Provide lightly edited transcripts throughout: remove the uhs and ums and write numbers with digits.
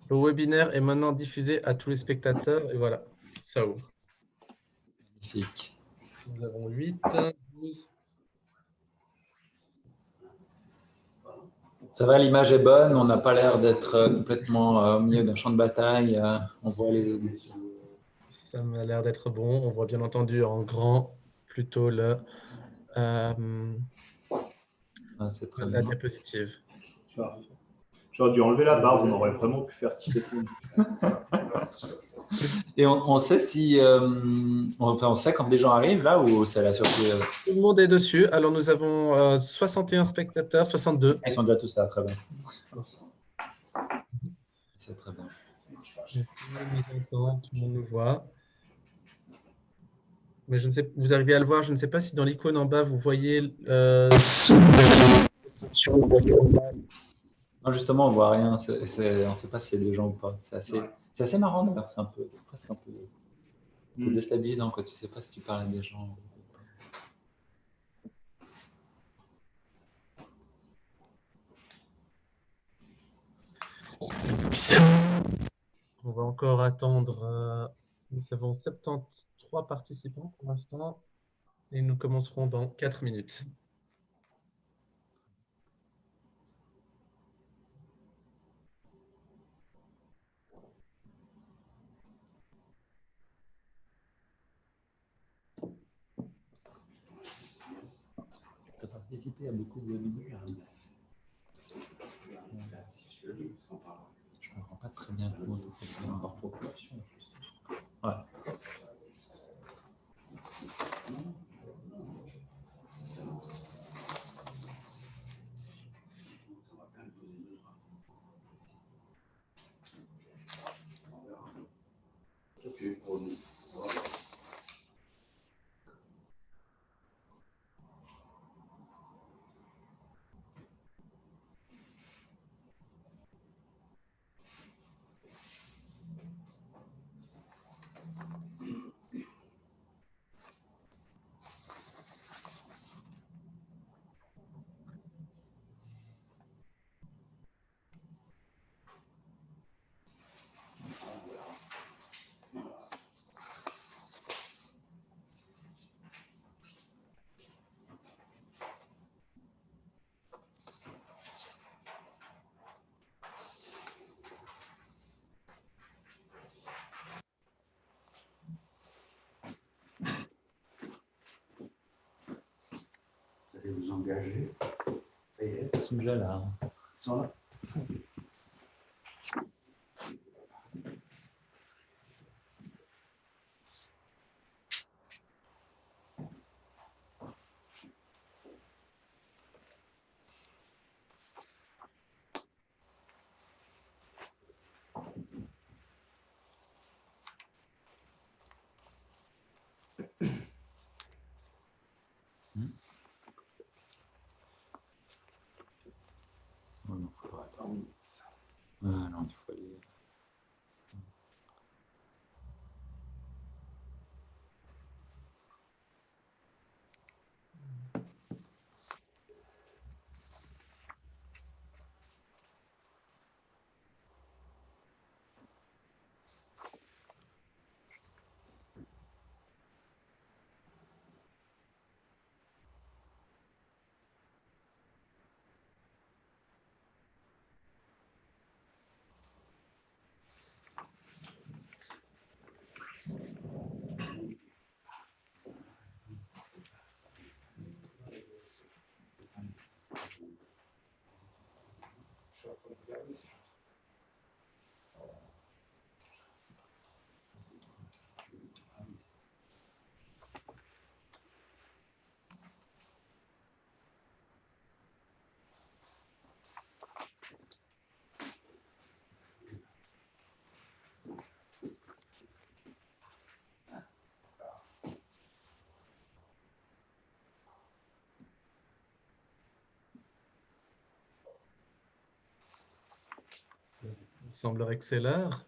Le webinaire est maintenant diffusé à tous les spectateurs et voilà, ça ouvre. Magnifique. Nous avons 8, 12. Ça va, l'image est bonne, on n'a pas l'air d'être complètement au milieu d'un champ de bataille. On voit les... Ça m'a l'air d'être bon. On voit bien entendu en grand plutôt c'est très la bien. diapositive. J'aurais dû enlever la barbe, on aurait vraiment pu faire tirer tout le monde. Et on sait si, on sait quand des gens arrivent là ou c'est la surprise? Tout le monde est dessus. Alors nous avons 61 spectateurs, 62. Ils sont déjà tous là, très bien. C'est très bien. Tout le monde nous entend, tout le monde nous voit. Mais je ne sais, vous arrivez à le voir, je ne sais pas si dans l'icône en bas, vous voyez Non, justement, on voit rien. On ne sait pas s'il y a des gens ou pas. C'est assez marrant d'ailleurs. C'est presque un peu déstabilisant quand tu ne sais pas si tu parles à des gens. On va encore attendre. Nous avons 73 participants pour l'instant et nous commencerons dans 4 minutes. Tu as participé à beaucoup de webinaires. Je ne comprends pas très bien comment tu fais par proportion. Ouais. Vous allez vous engager. Ils sont déjà là. Ils sont là. Oh non, faut pas attendre. Ah non, il faut aller. Il semblerait que c'est l'heure.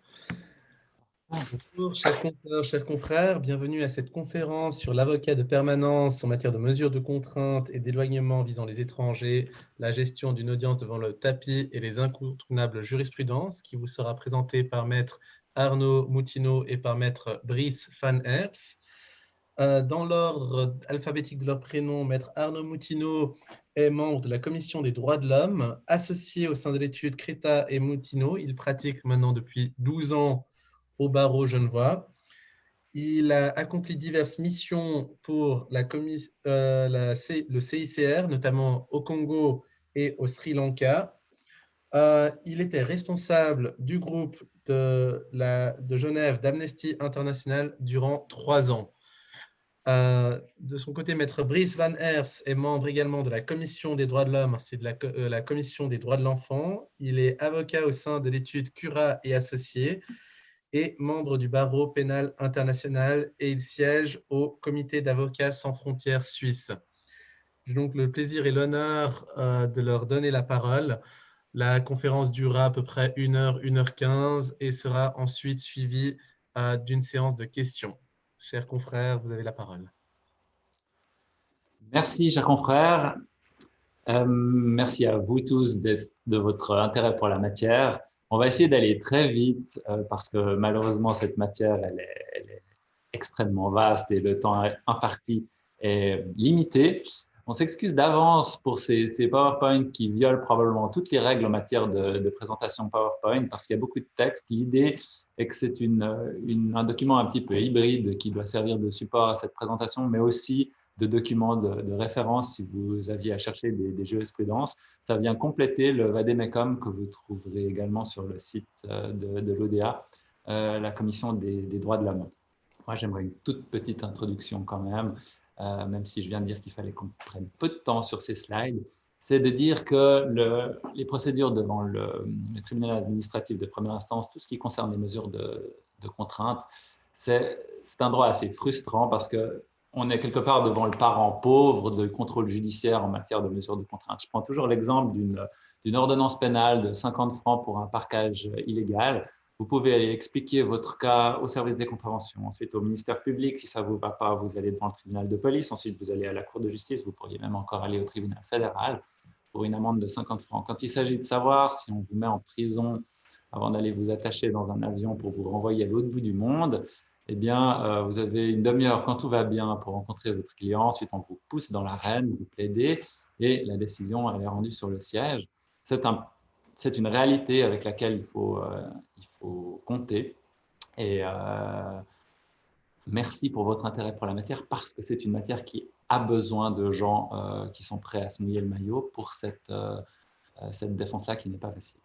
Bonjour, chers confrères, chers confrères, bienvenue à cette conférence sur l'avocat de permanence en matière de mesures de contrainte et d'éloignement visant les étrangers, la gestion d'une audience devant le tapis et les incontournables jurisprudences, qui vous sera présentée par maître Arnaud Moutineau et par maître Brice Van Herps. Dans l'ordre alphabétique de leur prénom, maître Arnaud Moutineau est membre de la Commission des droits de l'homme, associé au sein de l'étude Créta et Moutineau. Il pratique maintenant depuis 12 ans au barreau genevois. Il a accompli diverses missions pour le CICR, notamment au Congo et au Sri Lanka. Il était responsable du groupe de Genève d'Amnesty International durant 3 ans. De son côté, maître Brice Van Herps est membre également de la Commission des droits de l'homme, c'est de la Commission des droits de l'enfant. Il est avocat au sein de l'étude Cura et associé et membre du barreau pénal international et il siège au comité d'avocats sans frontières suisse. J'ai donc le plaisir et l'honneur de leur donner la parole. La conférence durera à peu près 1 heure, 1 h 15 et sera ensuite suivie d'une séance de questions. Chers confrères, vous avez la parole. Merci, chers confrères. Merci à vous tous de votre intérêt pour la matière. On va essayer d'aller très vite parce que malheureusement, cette matière, elle est extrêmement vaste et le temps imparti est limité. On s'excuse d'avance pour ces PowerPoint qui violent probablement toutes les règles en matière de présentation PowerPoint parce qu'il y a beaucoup de texte. L'idée est que c'est un document un petit peu hybride qui doit servir de support à cette présentation, mais aussi de documents de référence si vous aviez à chercher des jurisprudences. Ça vient compléter le Vademecum que vous trouverez également sur le site de l'ODA, la Commission des droits de l'homme. Moi, j'aimerais une toute petite introduction quand même si je viens de dire qu'il fallait qu'on prenne peu de temps sur ces slides. C'est de dire que les procédures devant le tribunal administratif de première instance, tout ce qui concerne les mesures de contrainte, c'est un droit assez frustrant parce que on est quelque part devant le parent pauvre de contrôle judiciaire en matière de mesures de contrainte. Je prends toujours l'exemple d'une ordonnance pénale de 50 francs pour un parquage illégal. Vous pouvez aller expliquer votre cas au service des contraventions, ensuite au ministère public. Si ça ne vous va pas, vous allez devant le tribunal de police. Ensuite, vous allez à la cour de justice. Vous pourriez même encore aller au tribunal fédéral pour une amende de 50 francs. Quand il s'agit de savoir si on vous met en prison avant d'aller vous attacher dans un avion pour vous renvoyer à l'autre bout du monde, eh bien, vous avez une demi-heure quand tout va bien pour rencontrer votre client. Ensuite, on vous pousse dans l'arène, vous plaidez et la décision elle est rendue sur le siège. C'est une réalité avec laquelle il faut compter. Et merci pour votre intérêt pour la matière parce que c'est une matière qui a besoin de gens qui sont prêts à se mouiller le maillot pour cette défense-là qui n'est pas facile.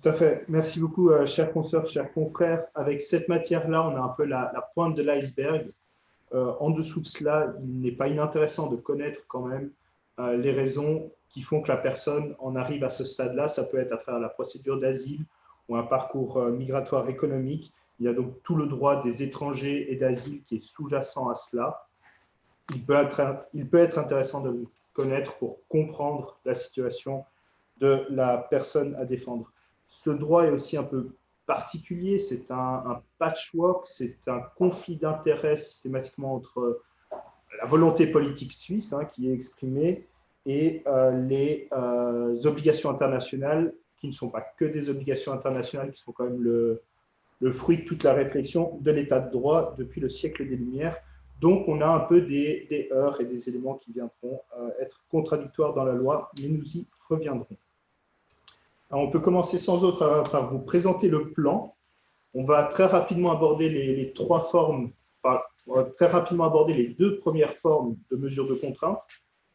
Tout à fait. Merci beaucoup, chers consoeurs, chers confrères. Avec cette matière-là, on a un peu la pointe de l'iceberg. En dessous de cela, il n'est pas inintéressant de connaître quand même les raisons qui font que la personne en arrive à ce stade-là. Ça peut être à travers la procédure d'asile ou un parcours migratoire économique. Il y a donc tout le droit des étrangers et d'asile qui est sous-jacent à cela. Il peut être intéressant de le connaître pour comprendre la situation de la personne à défendre. Ce droit est aussi un peu particulier, c'est un patchwork, c'est un conflit d'intérêts systématiquement entre la volonté politique suisse qui est exprimée et les obligations internationales qui ne sont pas que des obligations internationales, qui sont quand même le fruit de toute la réflexion de l'état de droit depuis le siècle des Lumières. Donc, on a un peu des heurts et des éléments qui viendront être contradictoires dans la loi, mais nous y reviendrons. Alors, on peut commencer sans autre par vous présenter le plan. On va très rapidement aborder les trois formes, on va très rapidement aborder les deux premières formes de mesures de contrainte,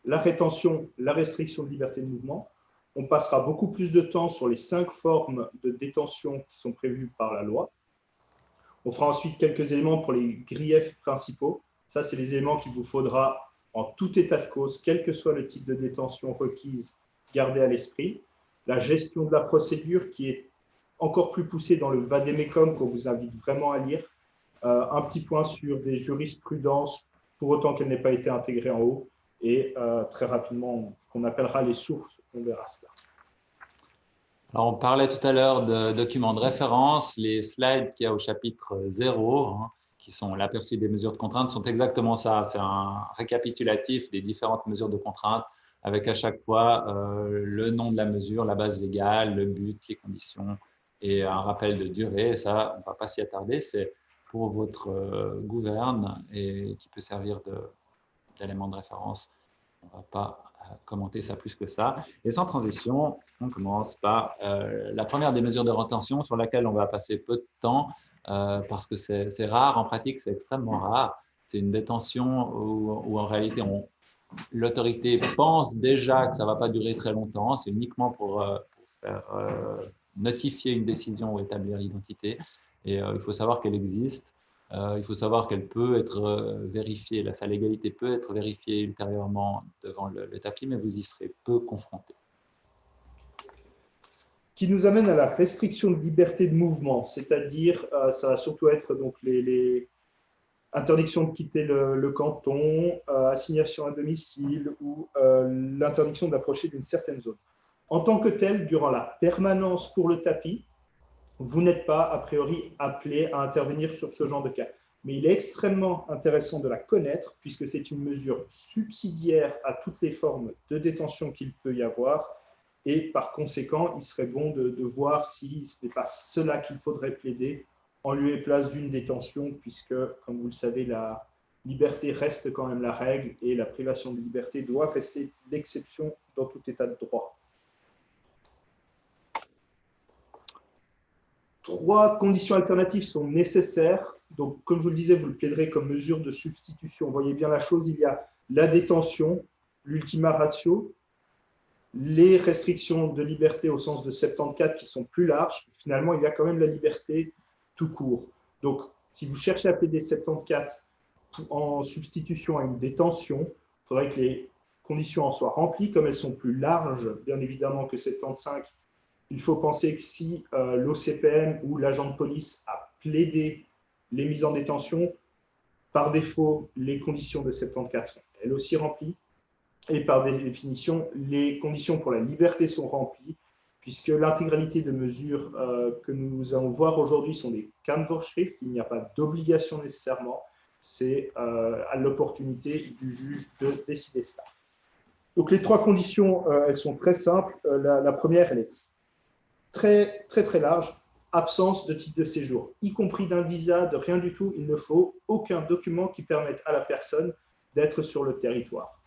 la rétention, la restriction de liberté de mouvement. On passera beaucoup plus de temps sur les 5 formes de détention qui sont prévues par la loi. On fera ensuite quelques éléments pour les griefs principaux. Ça, c'est les éléments qu'il vous faudra en tout état de cause, quel que soit le type de détention requise, garder à l'esprit. La gestion de la procédure qui est encore plus poussée dans le Vademecum qu'on vous invite vraiment à lire. Un petit point sur des jurisprudences, pour autant qu'elle n'ait pas été intégrée en haut. Et très rapidement, ce qu'on appellera les sources, on verra cela. Alors, on parlait tout à l'heure de documents de référence. Les slides qu'il y a au chapitre 0, hein, qui sont l'aperçu des mesures de contrainte, sont exactement ça. C'est un récapitulatif des différentes mesures de contrainte avec à chaque fois le nom de la mesure, la base légale, le but, les conditions et un rappel de durée. Et ça, on ne va pas s'y attarder. C'est pour votre gouverne et qui peut servir d'élément de référence. On ne va pas commenter ça plus que ça. Et sans transition, on commence par la première des mesures de rétention sur laquelle on va passer peu de temps parce que c'est rare en pratique, c'est extrêmement rare. C'est une détention où en réalité l'autorité pense déjà que ça ne va pas durer très longtemps. C'est uniquement pour faire notifier une décision ou établir l'identité. Et il faut savoir qu'elle existe. Il faut savoir qu'elle peut être vérifiée, sa légalité peut être vérifiée ultérieurement devant le tapis, mais vous y serez peu confronté. Ce qui nous amène à la restriction de liberté de mouvement, c'est-à-dire, ça va surtout être donc les interdictions de quitter le canton, assignation à domicile ou l'interdiction d'approcher d'une certaine zone. En tant que tel, durant la permanence pour le tapis, vous n'êtes pas a priori appelé à intervenir sur ce genre de cas. Mais il est extrêmement intéressant de la connaître puisque c'est une mesure subsidiaire à toutes les formes de détention qu'il peut y avoir. Et par conséquent, il serait bon de voir si ce n'est pas cela qu'il faudrait plaider en lieu et place d'une détention, puisque, comme vous le savez, la liberté reste quand même la règle et la privation de liberté doit rester l'exception dans tout état de droit. 3 conditions alternatives sont nécessaires. Donc, comme je vous le disais, vous le plaiderez comme mesure de substitution. Vous voyez bien la chose, il y a la détention, l'ultima ratio, les restrictions de liberté au sens de 74 qui sont plus larges. Finalement, il y a quand même la liberté tout court. Donc, si vous cherchez à plaider 74 en substitution à une détention, il faudrait que les conditions en soient remplies. Comme elles sont plus larges, bien évidemment, que 75, il faut penser que si l'OCPM ou l'agent de police a plaidé les mises en détention, par défaut, les conditions de 74 sont elles aussi remplies. Et par définition, les conditions pour la liberté sont remplies, puisque l'intégralité de mesures que nous allons voir aujourd'hui sont des Kernvorschrift. Il n'y a pas d'obligation nécessairement. C'est à l'opportunité du juge de décider cela. Donc les 3 conditions, elles sont très simples. La première, elle est très large. Absence de titre de séjour, y compris d'un visa, de rien du tout. Il ne faut aucun document qui permette à la personne d'être sur le territoire.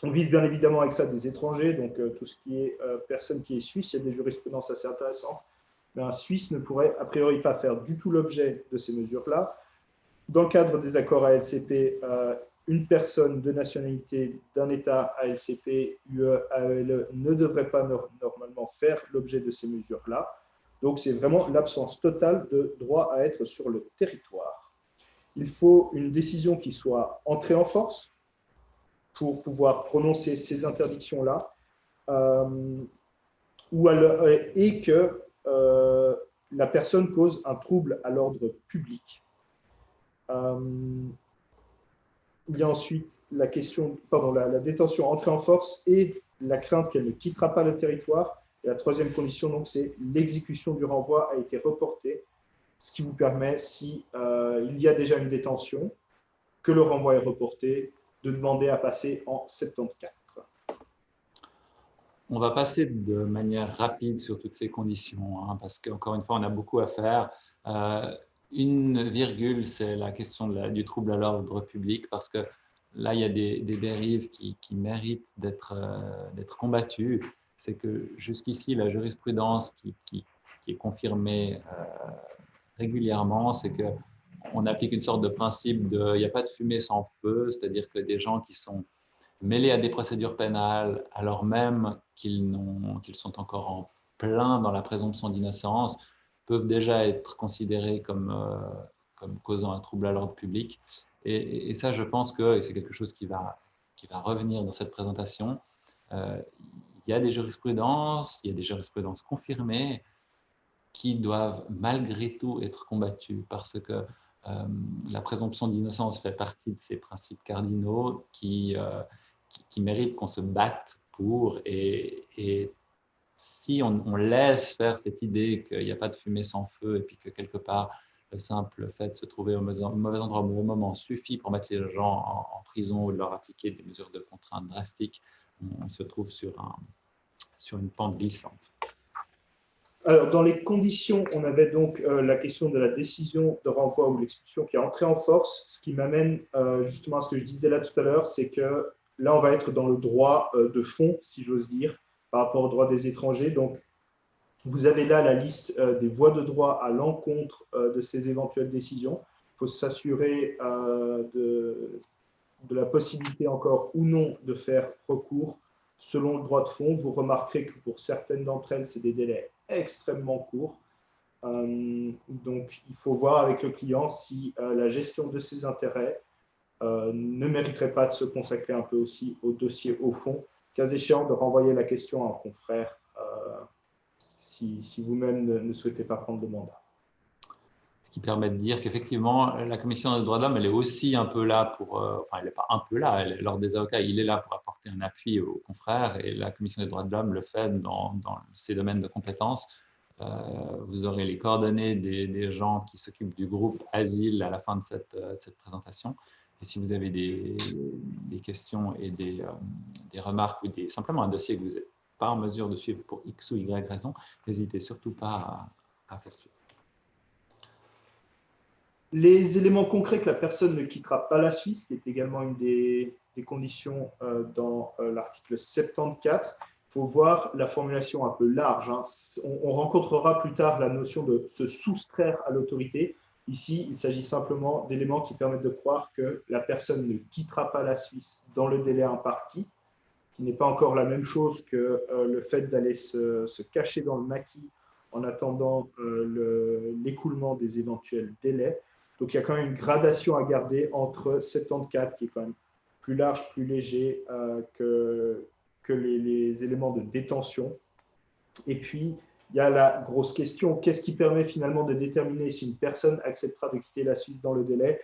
On vise bien évidemment avec ça des étrangers, donc tout ce qui est personne qui est suisse. Il y a des jurisprudences assez intéressantes. Mais un Suisse ne pourrait a priori pas faire du tout l'objet de ces mesures-là. Dans le cadre des accords ALCP, une personne de nationalité d'un État ALCP, UE, AELE ne devrait pas normalement faire l'objet de ces mesures-là. Donc, c'est vraiment l'absence totale de droit à être sur le territoire. Il faut une décision qui soit entrée en force pour pouvoir prononcer ces interdictions-là et que la personne cause un trouble à l'ordre public. Il y a ensuite la question, la détention entrée en force et la crainte qu'elle ne quittera pas le territoire. Et la troisième condition, donc, c'est l'exécution du renvoi a été reportée, ce qui vous permet, si il y a déjà une détention, que le renvoi est reporté, de demander à passer en 74. On va passer de manière rapide sur toutes ces conditions, hein, parce qu'encore une fois, on a beaucoup à faire. Une virgule, c'est la question du trouble à l'ordre public, parce que là, il y a des dérives qui méritent d'être combattues. C'est que jusqu'ici, la jurisprudence qui est confirmée régulièrement, c'est qu'on applique une sorte de principe de « il n'y a pas de fumée sans feu », c'est-à-dire que des gens qui sont mêlés à des procédures pénales, alors même qu'ils sont encore en plein dans la présomption d'innocence, peuvent déjà être considérés comme causant un trouble à l'ordre public. Et ça, je pense que c'est quelque chose qui va revenir dans cette présentation. Il y a des jurisprudences confirmées qui doivent malgré tout être combattues parce que la présomption d'innocence fait partie de ces principes cardinaux qui méritent qu'on se batte pour et si on laisse faire cette idée qu'il n'y a pas de fumée sans feu et puis que quelque part, le simple fait de se trouver au mauvais endroit au mauvais moment suffit pour mettre les gens en prison ou de leur appliquer des mesures de contrainte drastiques, on se trouve sur une pente glissante. Alors, dans les conditions, on avait donc la question de la décision de renvoi ou l'expulsion qui est entrée en force, ce qui m'amène justement à ce que je disais là tout à l'heure, c'est que là, on va être dans le droit de fond, si j'ose dire, par rapport au droit des étrangers. Donc, vous avez là la liste des voies de droit à l'encontre de ces éventuelles décisions. Il faut s'assurer de la possibilité encore ou non de faire recours selon le droit de fond. Vous remarquerez que pour certaines d'entre elles, c'est des délais extrêmement courts. Donc, il faut voir avec le client si la gestion de ses intérêts ne mériterait pas de se consacrer un peu aussi au dossier au fond, cas échéant de renvoyer la question à un confrère si vous-même ne souhaitez pas prendre de mandat. Ce qui permet de dire qu'effectivement, la Commission des droits de l'homme, elle est aussi un peu là pour, enfin, elle n'est pas un peu là, l'ordre des avocats, il est là pour apporter un appui aux confrères, et la Commission des droits de l'homme le fait dans ses domaines de compétences. Vous aurez les coordonnées des gens qui s'occupent du groupe Asile à la fin de cette présentation. Et si vous avez des questions et des remarques ou simplement un dossier que vous n'êtes pas en mesure de suivre pour X ou Y raison, n'hésitez surtout pas à faire suivre. Les éléments concrets que la personne ne quittera pas la Suisse, qui est également une des conditions dans l'article 74, il faut voir la formulation un peu large. Hein. On rencontrera plus tard la notion de se soustraire à l'autorité. Ici, il s'agit simplement d'éléments qui permettent de croire que la personne ne quittera pas la Suisse dans le délai imparti, qui n'est pas encore la même chose que le fait d'aller se cacher dans le maquis en attendant l'écoulement des éventuels délais. Donc, il y a quand même une gradation à garder entre 74, qui est quand même plus large, plus léger que les éléments de détention. Et puis, il y a la grosse question, qu'est-ce qui permet finalement de déterminer si une personne acceptera de quitter la Suisse dans le délai?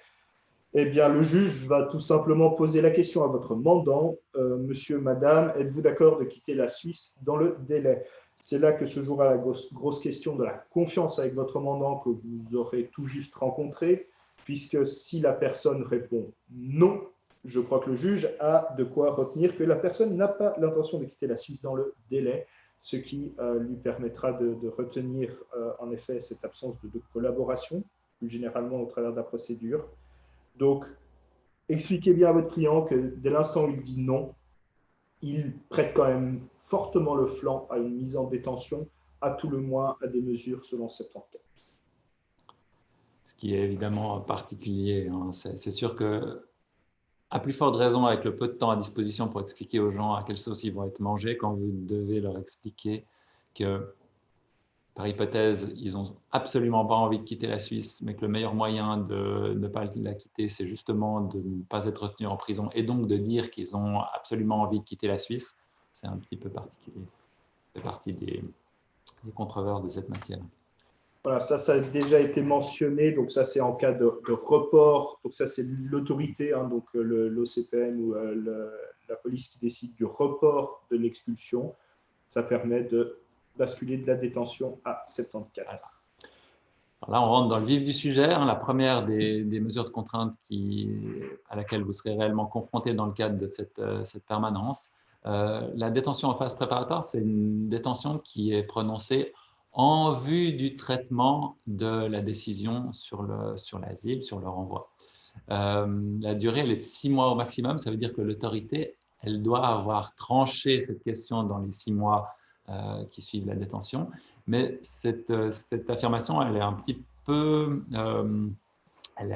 Eh bien, le juge va tout simplement poser la question à votre mandant, monsieur, madame, êtes-vous d'accord de quitter la Suisse dans le délai? C'est là que se jouera la grosse question de la confiance avec votre mandant que vous aurez tout juste rencontré, puisque si la personne répond non, je crois que le juge a de quoi retenir que la personne n'a pas l'intention de quitter la Suisse dans le délai, ce qui lui permettra de retenir en effet cette absence de collaboration, plus généralement au travers de la procédure. Donc, expliquez bien à votre client que dès l'instant où il dit non, il prête quand même fortement le flanc à une mise en détention, à tout le moins à des mesures selon 74. Ce qui est évidemment particulier. Hein. C'est sûr que, à plus forte raison, avec le peu de temps à disposition pour expliquer aux gens à quelle sauce ils vont être mangés, quand vous devez leur expliquer que, par hypothèse, ils n'ont absolument pas envie de quitter la Suisse, mais que le meilleur moyen de ne pas la quitter, c'est justement de ne pas être retenu en prison et donc de dire qu'ils ont absolument envie de quitter la Suisse, c'est un petit peu particulier. Ça fait partie des controverses de cette matière. Voilà, ça a déjà été mentionné. Donc, ça, c'est en cas de report. Donc, ça, c'est l'autorité, hein, donc l'OCPM ou la police qui décide du report de l'expulsion. Ça permet de basculer de la détention à 74. Alors là, on rentre dans le vif du sujet. Hein, la première des mesures de contrainte à laquelle vous serez réellement confronté dans le cadre de cette permanence. La détention en phase préparatoire, c'est une détention qui est prononcée en vue du traitement de la décision sur l'asile, sur le renvoi. La durée, elle est de 6 mois au maximum. Ça veut dire que l'autorité, elle doit avoir tranché cette question dans les 6 mois qui suivent la détention. Mais cette affirmation, elle est un petit peu… elle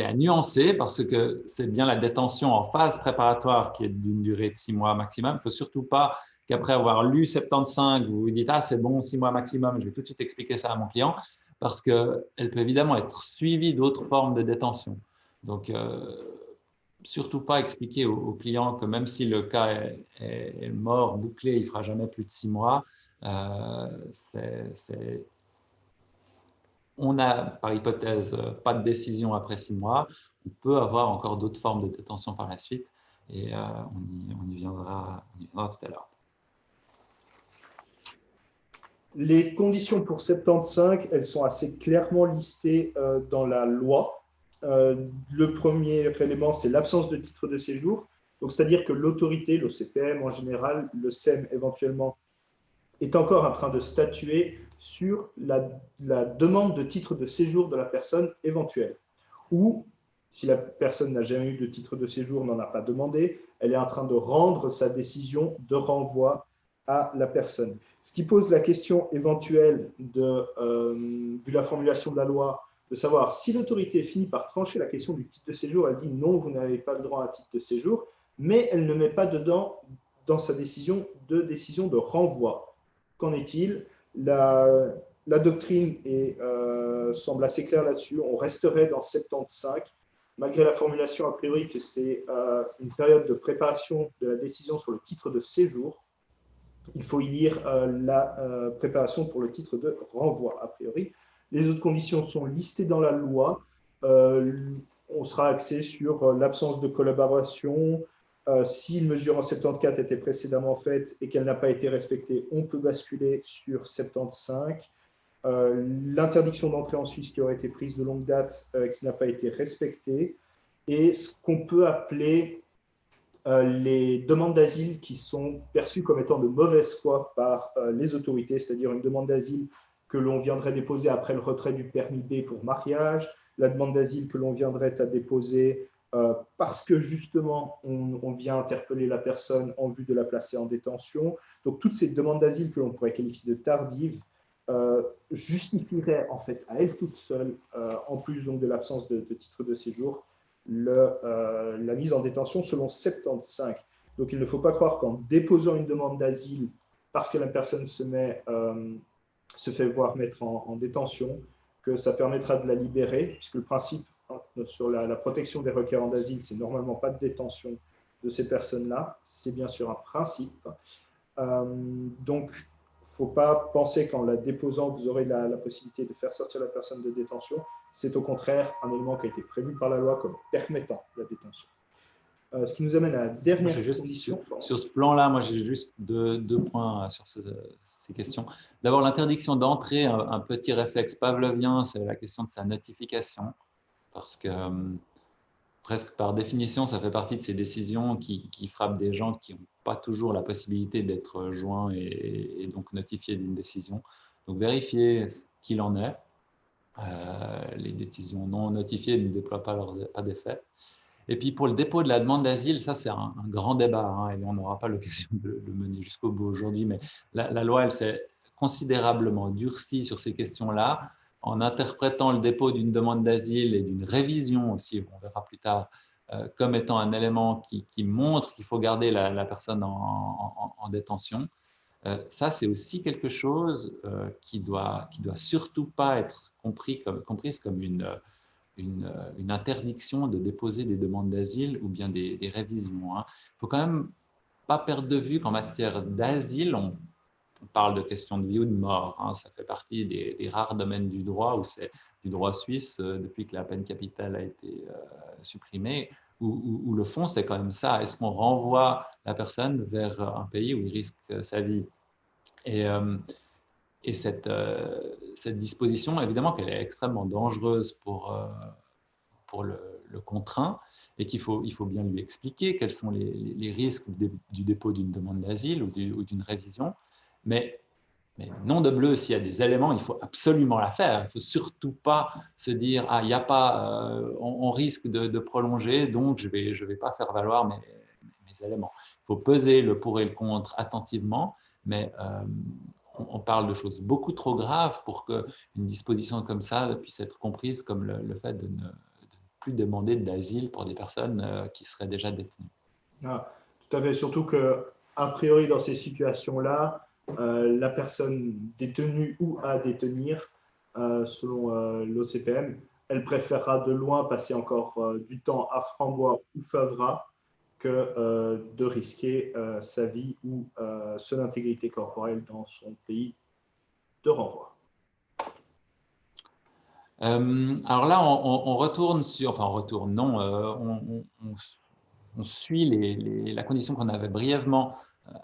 est à nuancer parce que c'est bien la détention en phase préparatoire qui est d'une durée de 6 mois maximum. Il ne faut surtout pas qu'après avoir lu 75, vous vous dites « Ah, c'est bon, 6 mois maximum, je vais tout de suite expliquer ça à mon client », parce qu'elle peut évidemment être suivie d'autres formes de détention. Donc, surtout pas expliquer au client que même si le cas est mort, bouclé, il ne fera jamais plus de 6 mois. On n'a, par hypothèse, pas de décision après 6 mois. On peut avoir encore d'autres formes de détention par la suite et on y viendra tout à l'heure. Les conditions pour 75, elles sont assez clairement listées dans la loi. Le premier élément, c'est l'absence de titre de séjour. Donc, c'est-à-dire que l'autorité, l'OCPM en général, le SEM éventuellement, est encore en train de statuer sur la demande de titre de séjour de la personne éventuelle. Ou, si la personne n'a jamais eu de titre de séjour, n'en a pas demandé, elle est en train de rendre sa décision de renvoi à la personne. Ce qui pose la question éventuelle, vu la formulation de la loi, de savoir si l'autorité finit par trancher la question du titre de séjour, elle dit non, vous n'avez pas le droit à un titre de séjour, mais elle ne met pas dedans dans sa décision de renvoi. Qu'en est-il? La doctrine semble assez claire là-dessus. On resterait dans 75, malgré la formulation a priori que c'est une période de préparation de la décision sur le titre de séjour. Il faut y lire la préparation pour le titre de renvoi, a priori. Les autres conditions sont listées dans la loi. On sera axé sur l'absence de collaboration. Si une mesure en 74 était précédemment faite et qu'elle n'a pas été respectée, on peut basculer sur 75. L'interdiction d'entrée en Suisse qui aurait été prise de longue date, qui n'a pas été respectée. Et ce qu'on peut appeler les demandes d'asile qui sont perçues comme étant de mauvaise foi par les autorités, c'est-à-dire une demande d'asile que l'on viendrait déposer après le retrait du permis B pour mariage, la demande d'asile que l'on viendrait à déposer parce que justement on vient interpeller la personne en vue de la placer en détention. Donc toutes ces demandes d'asile que l'on pourrait qualifier de tardives justifieraient en fait à elles toutes seules, en plus donc de l'absence de titre de séjour, la mise en détention selon 75. Donc il ne faut pas croire qu'en déposant une demande d'asile parce que la personne se fait voir mettre en détention, que ça permettra de la libérer, puisque le principe sur la protection des requérants d'asile, c'est normalement pas de détention de ces personnes-là, c'est bien sûr un principe. Donc, il ne faut pas penser qu'en la déposant, vous aurez la possibilité de faire sortir la personne de détention. C'est au contraire un élément qui a été prévu par la loi comme permettant la détention. Ce qui nous amène à la dernière condition. Sur ce plan-là, moi j'ai juste deux points sur ces questions. D'abord, l'interdiction d'entrée, un petit réflexe pavlovien, c'est la question de sa notification, parce que presque par définition, ça fait partie de ces décisions qui frappent des gens qui n'ont pas toujours la possibilité d'être joints et donc notifiés d'une décision. Donc vérifier ce qu'il en est. Les décisions non notifiées ne déploient pas d'effet. Et puis pour le dépôt de la demande d'asile, ça c'est un grand débat, hein, et on n'aura pas l'occasion de le mener jusqu'au bout aujourd'hui, mais la loi, elle s'est considérablement durcie sur ces questions-là, en interprétant le dépôt d'une demande d'asile et d'une révision aussi, on verra plus tard, comme étant un élément qui montre qu'il faut garder la personne en détention. Ça, c'est aussi quelque chose qui doit surtout pas être comprise comme une interdiction de déposer des demandes d'asile ou bien des révisions. Il ne faut quand même pas perdre de vue qu'en matière d'asile, on parle de questions de vie ou de mort. Ça fait partie des rares domaines du droit, où c'est du droit suisse, depuis que la peine capitale a été supprimée, où le fond, c'est quand même ça. Est-ce qu'on renvoie la personne vers un pays où il risque sa vie? Et cette disposition, évidemment qu'elle est extrêmement dangereuse pour le contraint, et il faut bien lui expliquer quels sont les risques du dépôt d'une demande d'asile ou d'une révision. Mais nom de bleu, s'il y a des éléments, il faut absolument la faire. Il ne faut surtout pas se dire « Ah, il n'y a pas, on risque de prolonger, donc je vais pas faire valoir mes éléments ». Il faut peser le pour et le contre attentivement, mais on parle de choses beaucoup trop graves pour qu'une disposition comme ça puisse être comprise comme le fait de ne plus demander d'asile pour des personnes qui seraient déjà détenues. Ah, tout à fait, surtout qu'a priori dans ces situations-là, la personne détenue ou à détenir, selon l'OCPM, elle préférera de loin passer encore du temps à Frambois ou Favras que de risquer sa vie ou son intégrité corporelle dans son pays de renvoi. Alors là, on retourne sur, enfin on retourne, non, on suit la condition qu'on avait brièvement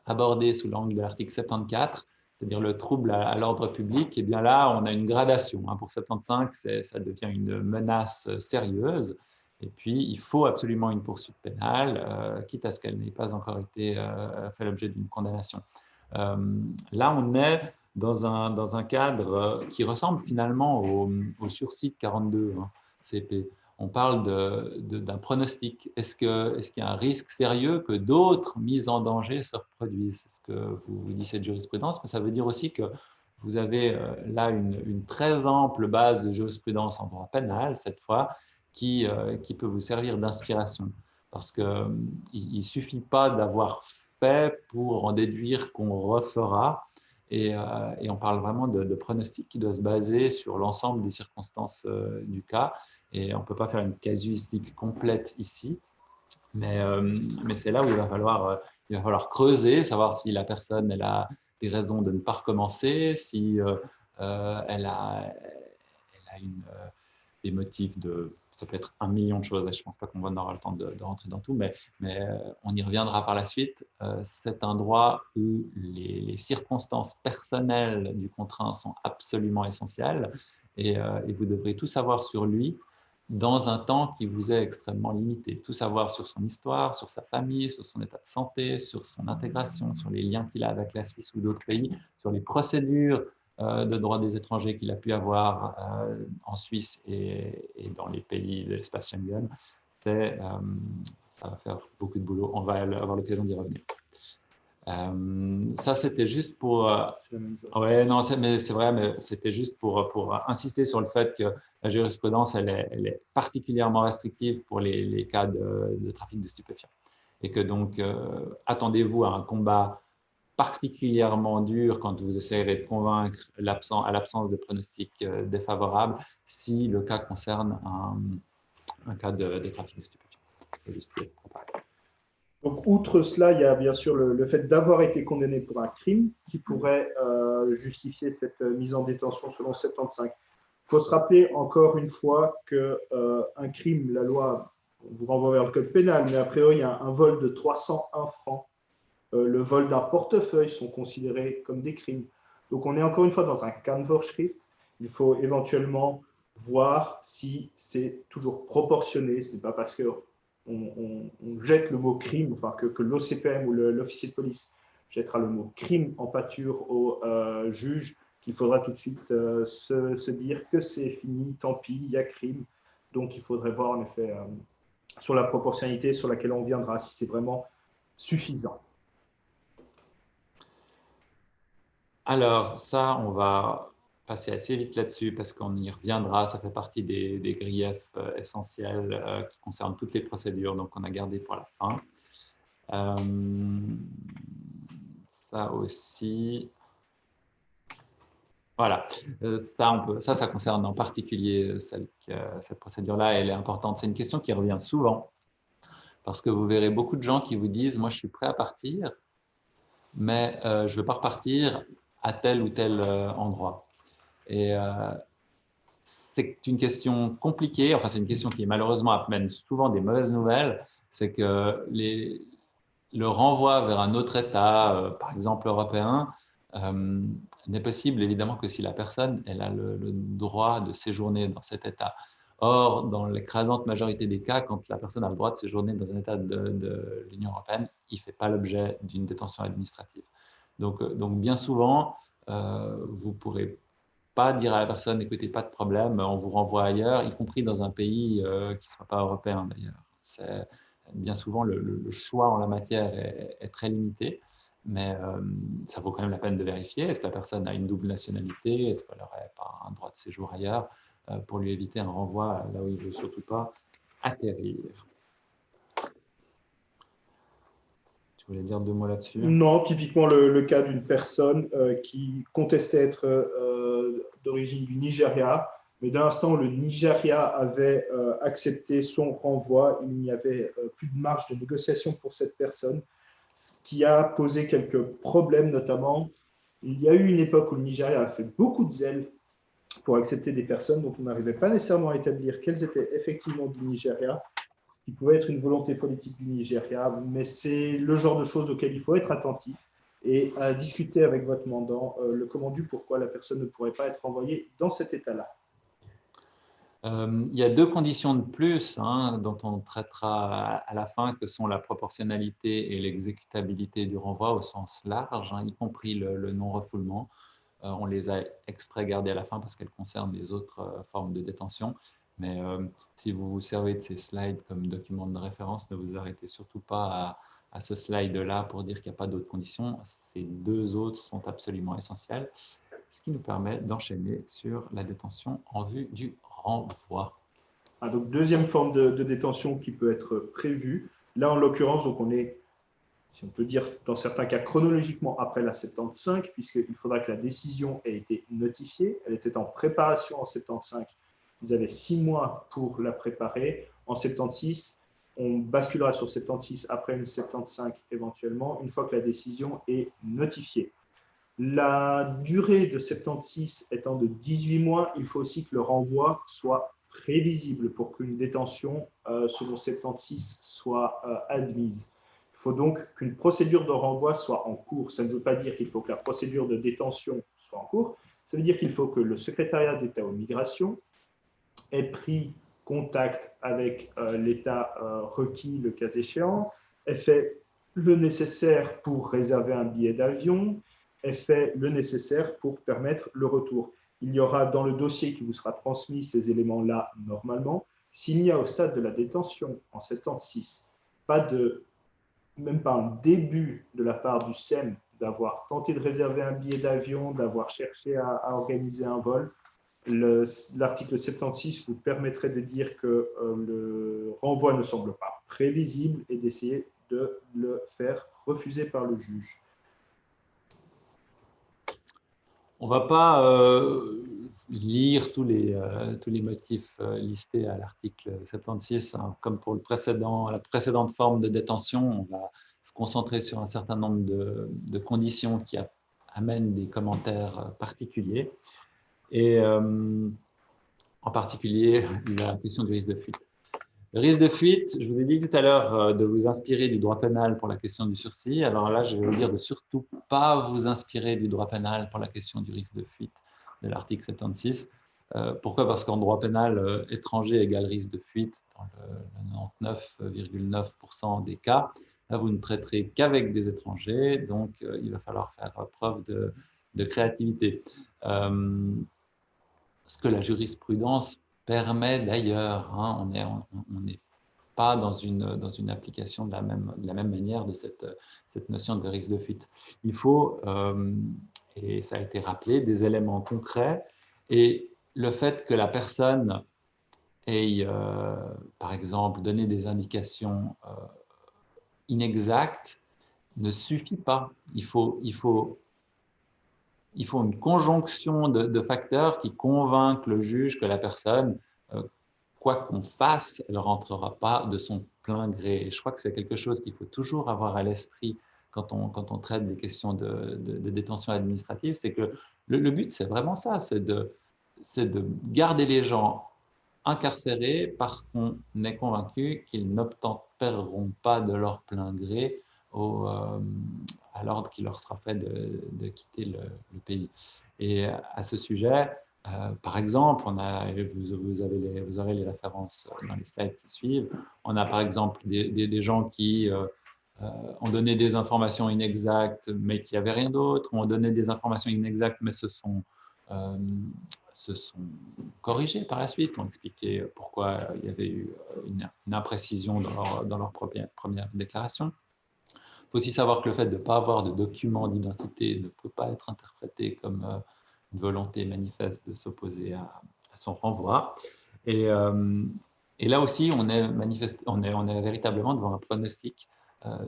abordée sous l'angle de l'article 74, c'est-à-dire le trouble à l'ordre public, et bien là, on a une gradation. Pour 75, ça devient une menace sérieuse. Et puis, il faut absolument une poursuite pénale, quitte à ce qu'elle n'ait pas encore été fait l'objet d'une condamnation. Là, on est dans un cadre qui ressemble finalement au sursis de 42 CP. On parle d'un pronostic. Est-ce qu'il y a un risque sérieux que d'autres mises en danger se reproduisent? C'est ce que vous dit cette jurisprudence, mais ça veut dire aussi que vous avez là une très ample base de jurisprudence en droit pénal, cette fois, qui peut vous servir d'inspiration. Parce qu'il ne suffit pas d'avoir fait pour en déduire qu'on refera. Et on parle vraiment de pronostic qui doit se baser sur l'ensemble des circonstances du cas. Et on ne peut pas faire une casuistique complète ici, mais c'est là où il va falloir creuser, savoir si la personne elle a des raisons de ne pas recommencer, si elle a des motifs ça peut être 1 million de choses, je ne pense pas qu'on aura le temps de rentrer dans tout, mais on y reviendra par la suite. C'est un droit où les circonstances personnelles du contraint sont absolument essentielles et vous devrez tout savoir sur lui dans un temps qui vous est extrêmement limité. Tout savoir sur son histoire, sur sa famille, sur son état de santé, sur son intégration, sur les liens qu'il a avec la Suisse ou d'autres pays, sur les procédures de droit des étrangers qu'il a pu avoir en Suisse et dans les pays de l'espace Schengen. Ça va faire beaucoup de boulot. On va avoir l'occasion d'y revenir. Ça, c'était juste pour… ouais, non, c'est vrai, mais c'était juste pour insister sur le fait que la jurisprudence, elle est particulièrement restrictive pour les cas de trafic de stupéfiants. Et que donc, attendez-vous à un combat particulièrement dur quand vous essayerez de convaincre à l'absence de pronostic défavorable si le cas concerne un cas de trafic de stupéfiants. Juste donc, outre cela, il y a bien sûr le fait d'avoir été condamné pour un crime qui pourrait justifier cette mise en détention selon 75. Il faut se rappeler encore une fois qu'un crime, la loi, on vous renvoie vers le code pénal, mais a priori, il y a un vol de 301 francs, le vol d'un portefeuille sont considérés comme des crimes. Donc, on est encore une fois dans un Kannvorschrift. Il faut éventuellement voir si c'est toujours proportionné. Ce n'est pas parce que on jette le mot crime, enfin que l'OCPM ou l'officier de police jettera le mot crime en pâture au juge, qu'il faudra tout de suite se dire que c'est fini, tant pis, il y a crime. Donc il faudrait voir en effet sur la proportionnalité sur laquelle on viendra, si c'est vraiment suffisant. Alors ça, on va passer assez vite là-dessus parce qu'on y reviendra. Ça fait partie des griefs essentiels qui concernent toutes les procédures, donc on a gardé pour la fin. Ça aussi. Voilà, ça concerne en particulier cette procédure-là, elle est importante. C'est une question qui revient souvent parce que vous verrez beaucoup de gens qui vous disent « moi je suis prêt à partir, mais je ne veux pas repartir à tel ou tel endroit ». Et c'est une question compliquée, enfin c'est une question qui malheureusement amène souvent des mauvaises nouvelles, c'est que le renvoi vers un autre État, par exemple européen, n'est possible évidemment que si la personne elle a le droit de séjourner dans cet État. Or, dans l'écrasante majorité des cas, quand la personne a le droit de séjourner dans un État de l'Union européenne, il ne fait pas l'objet d'une détention administrative. Donc bien souvent, vous ne pourrez pas dire à la personne, écoutez, pas de problème, on vous renvoie ailleurs, y compris dans un pays qui ne soit pas européen d'ailleurs. Bien souvent, le choix en la matière est très limité, mais ça vaut quand même la peine de vérifier. Est-ce que la personne a une double nationalité? Est-ce qu'elle n'aurait pas un droit de séjour ailleurs pour lui éviter un renvoi là où il ne veut surtout pas atterrir? Tu voulais dire 2 mots là-dessus? Non, typiquement le cas d'une personne qui contestait être d'origine du Nigeria, mais dès l'instant où le Nigeria avait accepté son renvoi, il n'y avait plus de marge de négociation pour cette personne, ce qui a posé quelques problèmes, notamment. Il y a eu une époque où le Nigeria a fait beaucoup de zèle pour accepter des personnes dont on n'arrivait pas nécessairement à établir qu'elles étaient effectivement du Nigeria, qui pouvait être une volonté politique du Nigeria, mais c'est le genre de choses auxquelles il faut être attentif. et à discuter avec votre mandant le comment du pourquoi la personne ne pourrait pas être renvoyée dans cet état-là. Il y a deux conditions de plus dont on traitera à la fin, que sont la proportionnalité et l'exécutabilité du renvoi au sens large, y compris le non-refoulement. On les a exprès gardées à la fin parce qu'elles concernent les autres formes de détention. Mais si vous vous servez de ces slides comme document de référence, ne vous arrêtez surtout pas à ce slide-là pour dire qu'il n'y a pas d'autres conditions. Ces deux autres sont absolument essentielles, ce qui nous permet d'enchaîner sur la détention en vue du renvoi. Donc, deuxième forme de détention qui peut être prévue. Là, en l'occurrence, donc on est, si on peut dire, dans certains cas, chronologiquement après la 75, puisqu'il faudra que la décision ait été notifiée. Elle était en préparation en 75. Ils avaient 6 mois pour la préparer. En 76, on basculera sur 76 après une 75 éventuellement, une fois que la décision est notifiée. La durée de 76 étant de 18 mois, il faut aussi que le renvoi soit prévisible pour qu'une détention selon 76 soit admise. Il faut donc qu'une procédure de renvoi soit en cours. Ça ne veut pas dire qu'il faut que la procédure de détention soit en cours. Ça veut dire qu'il faut que le secrétariat d'État aux migrations ait pris contact avec l'État requis, le cas échéant, ait fait le nécessaire pour réserver un billet d'avion, ait fait le nécessaire pour permettre le retour. Il y aura dans le dossier qui vous sera transmis ces éléments-là normalement. S'il n'y a au stade de la détention en 76 même pas un début de la part du SEM d'avoir tenté de réserver un billet d'avion, d'avoir cherché à organiser un vol, l'article 76 vous permettrait de dire que le renvoi ne semble pas prévisible et d'essayer de le faire refuser par le juge. On ne va pas lire tous les motifs listés à l'article 76. Comme pour la précédente forme de détention, on va se concentrer sur un certain nombre de conditions qui amènent des commentaires particuliers. Et en particulier, la question du risque de fuite. Le risque de fuite, je vous ai dit tout à l'heure de vous inspirer du droit pénal pour la question du sursis. Alors là, je vais vous dire de surtout pas vous inspirer du droit pénal pour la question du risque de fuite de l'article 76. Pourquoi? Parce qu'en droit pénal, étranger égale risque de fuite dans le 99,9% des cas. Là, vous ne traiterez qu'avec des étrangers, donc il va falloir faire preuve de créativité. Ce que la jurisprudence permet d'ailleurs. On n'est pas dans une application de la même manière de cette notion de risque de fuite. Il faut, et ça a été rappelé, des éléments concrets, et le fait que la personne ait, par exemple, donné des indications inexactes ne suffit pas. Il faut une conjonction de facteurs qui convainquent le juge que la personne, quoi qu'on fasse, elle ne rentrera pas de son plein gré. Et je crois que c'est quelque chose qu'il faut toujours avoir à l'esprit quand on traite des questions de détention administrative, c'est que le but, c'est vraiment ça, c'est de garder les gens incarcérés parce qu'on est convaincu qu'ils n'obtempéreront pas de leur plein gré à l'ordre qui leur sera fait de quitter le pays. Et à ce sujet, par exemple, vous aurez les références dans les slides qui suivent. On a par exemple des gens qui ont donné des informations inexactes, mais qui n'avaient rien d'autre, ont donné des informations inexactes, mais se sont corrigés par la suite, ont expliqué pourquoi il y avait eu une imprécision dans leur première déclaration. Il faut aussi savoir que le fait de ne pas avoir de document d'identité ne peut pas être interprété comme une volonté manifeste de s'opposer à son renvoi. Et là aussi, on est véritablement devant un pronostic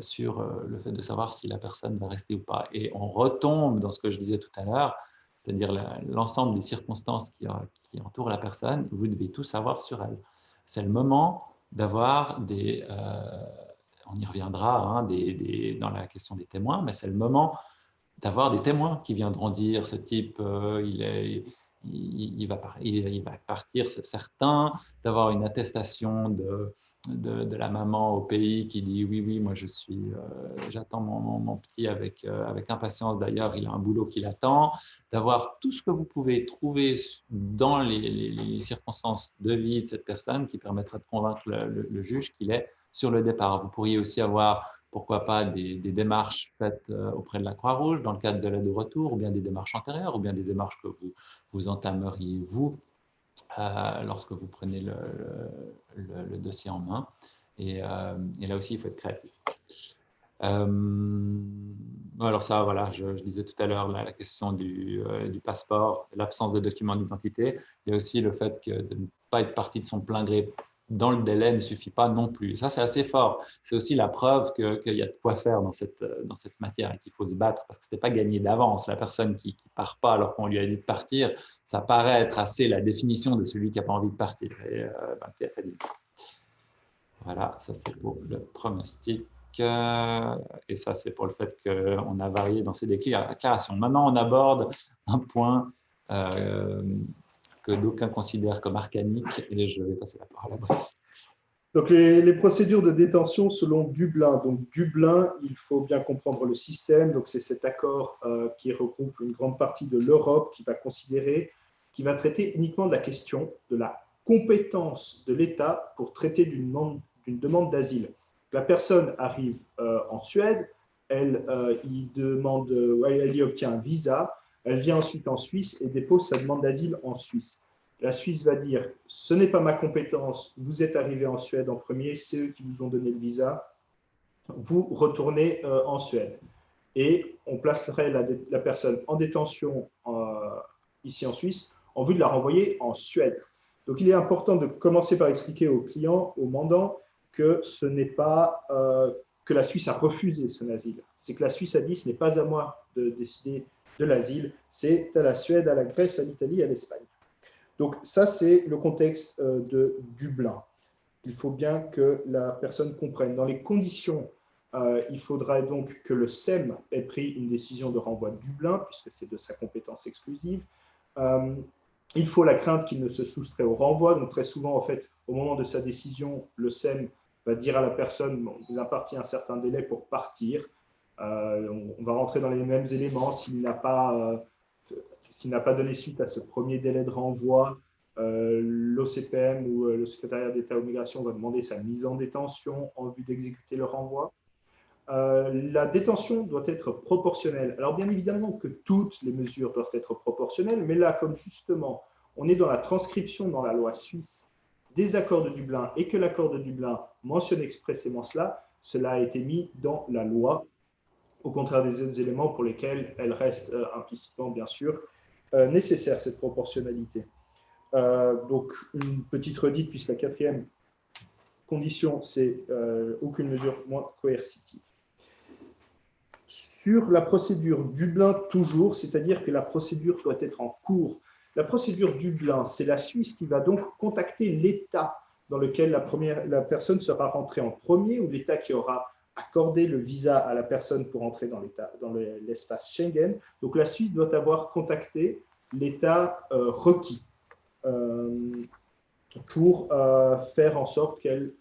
sur le fait de savoir si la personne va rester ou pas. Et on retombe dans ce que je disais tout à l'heure, c'est-à-dire l'ensemble des circonstances qui entourent la personne. Vous devez tout savoir sur elle. C'est le moment d'avoir on y reviendra dans la question des témoins, mais c'est le moment d'avoir des témoins qui viendront dire ce type, il il va partir, c'est certain, d'avoir une attestation de la maman au pays qui dit oui, moi j'attends mon petit avec impatience, d'ailleurs il a un boulot qui l'attend, d'avoir tout ce que vous pouvez trouver dans les circonstances de vie de cette personne qui permettra de convaincre le juge qu'il est sur le départ. Vous pourriez aussi avoir pourquoi pas des démarches faites auprès de la Croix-Rouge dans le cadre de l'aide au retour, ou bien des démarches antérieures, ou bien des démarches que vous entameriez vous lorsque vous prenez le dossier en main. Et là aussi, il faut être créatif. Alors ça, voilà, je disais tout à l'heure la question du passeport, l'absence de documents d'identité. Il y a aussi le fait que de ne pas être parti de son plein gré dans le délai ne suffit pas non plus. Ça, c'est assez fort. C'est aussi la preuve qu'il y a de quoi faire dans cette matière et qu'il faut se battre parce que ce n'est pas gagné d'avance. La personne qui ne part pas alors qu'on lui a dit de partir, ça paraît être assez la définition de celui qui n'a pas envie de partir et qui a fait dit. Voilà, ça c'est pour le pronostic. Et ça, c'est pour le fait qu'on a varié dans ces déclarations. Maintenant, on aborde un point que d'aucuns considèrent comme arcanique, et je vais passer la parole à Brice. Donc, les procédures de détention selon Dublin. Donc, Dublin, il faut bien comprendre le système. Donc, c'est cet accord qui regroupe une grande partie de l'Europe qui va traiter uniquement de la question de la compétence de l'État pour traiter d'une demande d'asile. La personne arrive en Suède, elle y obtient un visa, elle vient ensuite en Suisse et dépose sa demande d'asile en Suisse. La Suisse va dire « ce n'est pas ma compétence, vous êtes arrivé en Suède en premier, c'est eux qui vous ont donné le visa, vous retournez en Suède ». Et on placerait la personne en détention ici en Suisse en vue de la renvoyer en Suède. Donc il est important de commencer par expliquer aux clients, aux mandants, que ce n'est pas que la Suisse a refusé son asile. C'est que la Suisse a dit « ce n'est pas à moi de décider de l'asile, c'est à la Suède, à la Grèce, à l'Italie, à l'Espagne ». Donc ça, c'est le contexte de Dublin. Il faut bien que la personne comprenne. Dans les conditions, il faudra donc que le SEM ait pris une décision de renvoi de Dublin, puisque c'est de sa compétence exclusive. Il faut la crainte qu'il ne se soustrait au renvoi. Donc très souvent, en fait, au moment de sa décision, le SEM va dire à la personne, bon, vous impartit un certain délai pour partir. On va rentrer dans les mêmes éléments. S'il n'a pas donné suite à ce premier délai de renvoi, l'OCPM ou le secrétariat d'État aux migrations va demander sa mise en détention en vue d'exécuter le renvoi. La détention doit être proportionnelle. Alors bien évidemment que toutes les mesures doivent être proportionnelles, mais là, comme justement, on est dans la transcription dans la loi suisse des accords de Dublin et que l'accord de Dublin mentionne expressément cela a été mis dans la loi, au contraire des autres éléments pour lesquels elle reste implicitement, bien sûr, nécessaire, cette proportionnalité. Donc, une petite redite, puisque la quatrième condition, c'est aucune mesure moins coercitive. Sur la procédure Dublin, toujours, c'est-à-dire que la procédure doit être en cours. La procédure Dublin, c'est la Suisse qui va donc contacter l'État dans lequel la personne sera rentrée en premier, ou l'État qui aura accordé le visa à la personne pour entrer dans l'espace Schengen. Donc, la Suisse doit avoir contacté l'État requis pour faire en sorte qu'elle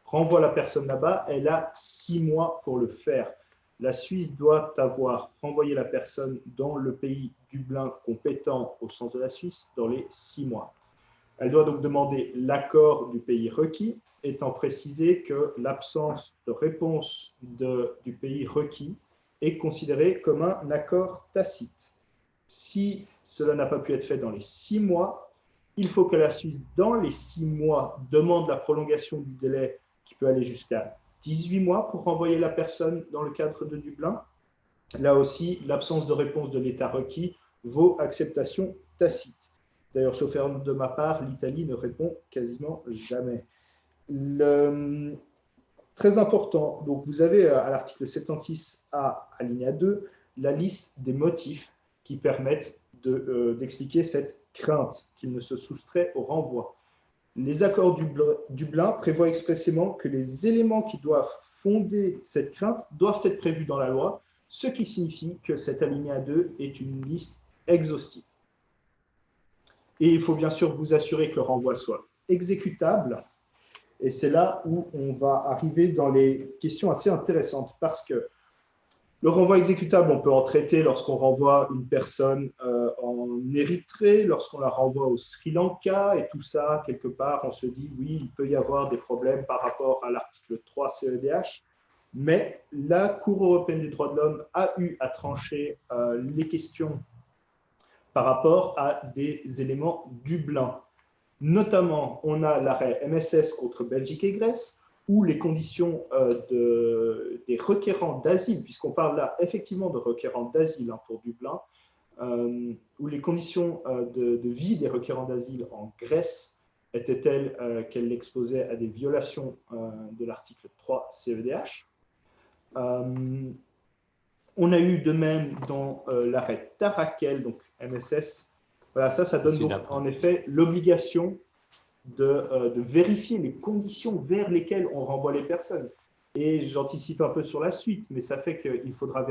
renvoie la personne là-bas. Elle a 6 mois pour le faire. La Suisse doit avoir renvoyé la personne dans le pays Dublin compétent au sens de la Suisse dans les 6 mois. Elle doit donc demander l'accord du pays requis, étant précisé que l'absence de réponse du pays requis est considérée comme un accord tacite. Si cela n'a pas pu être fait dans les 6 mois, il faut que la Suisse, dans les 6 mois, demande la prolongation du délai qui peut aller jusqu'à 18 mois pour renvoyer la personne dans le cadre de Dublin. Là aussi, l'absence de réponse de l'État requis vaut acceptation tacite. D'ailleurs, sauf erreur de ma part, l'Italie ne répond quasiment jamais. Très important, donc vous avez à l'article 76A, alinéa 2, la liste des motifs qui permettent d'expliquer cette crainte qu'il ne se soustrait au renvoi. Les accords Dublin prévoient expressément que les éléments qui doivent fonder cette crainte doivent être prévus dans la loi, ce qui signifie que cet alinéa 2 est une liste exhaustive. Et il faut bien sûr vous assurer que le renvoi soit exécutable. Et c'est là où on va arriver dans les questions assez intéressantes parce que le renvoi exécutable, on peut en traiter lorsqu'on renvoie une personne en Érythrée, lorsqu'on la renvoie au Sri Lanka et tout ça, quelque part, on se dit oui, il peut y avoir des problèmes par rapport à l'article 3 CEDH, mais la Cour européenne des droits de l'homme a eu à trancher les questions par rapport à des éléments Dublin. Notamment, on a l'arrêt MSS contre Belgique et Grèce, où les conditions des requérants d'asile, puisqu'on parle là effectivement de requérants d'asile pour Dublin, où les conditions de vie des requérants d'asile en Grèce étaient telles qu'elles l'exposaient à des violations de l'article 3 CEDH. On a eu de même dans l'arrêt Tarakel, donc MSS. Voilà, ça donne donc, en effet l'obligation de vérifier les conditions vers lesquelles on renvoie les personnes. Et j'anticipe un peu sur la suite, mais ça fait qu'il faudra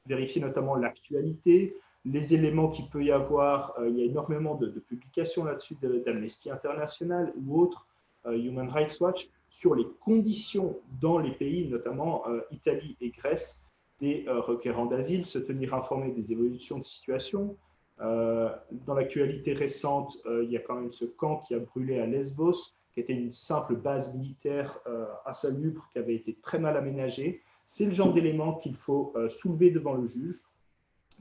vérifier notamment l'actualité, les éléments qu'il peut y avoir. Il y a énormément de publications là-dessus d'Amnesty International ou autres, Human Rights Watch, sur les conditions dans les pays, notamment Italie et Grèce, des requérants d'asile, se tenir informé des évolutions de situation. Dans l'actualité récente, il y a quand même ce camp qui a brûlé à Lesbos, qui était une simple base militaire insalubre, qui avait été très mal aménagée. C'est le genre d'éléments qu'il faut soulever devant le juge,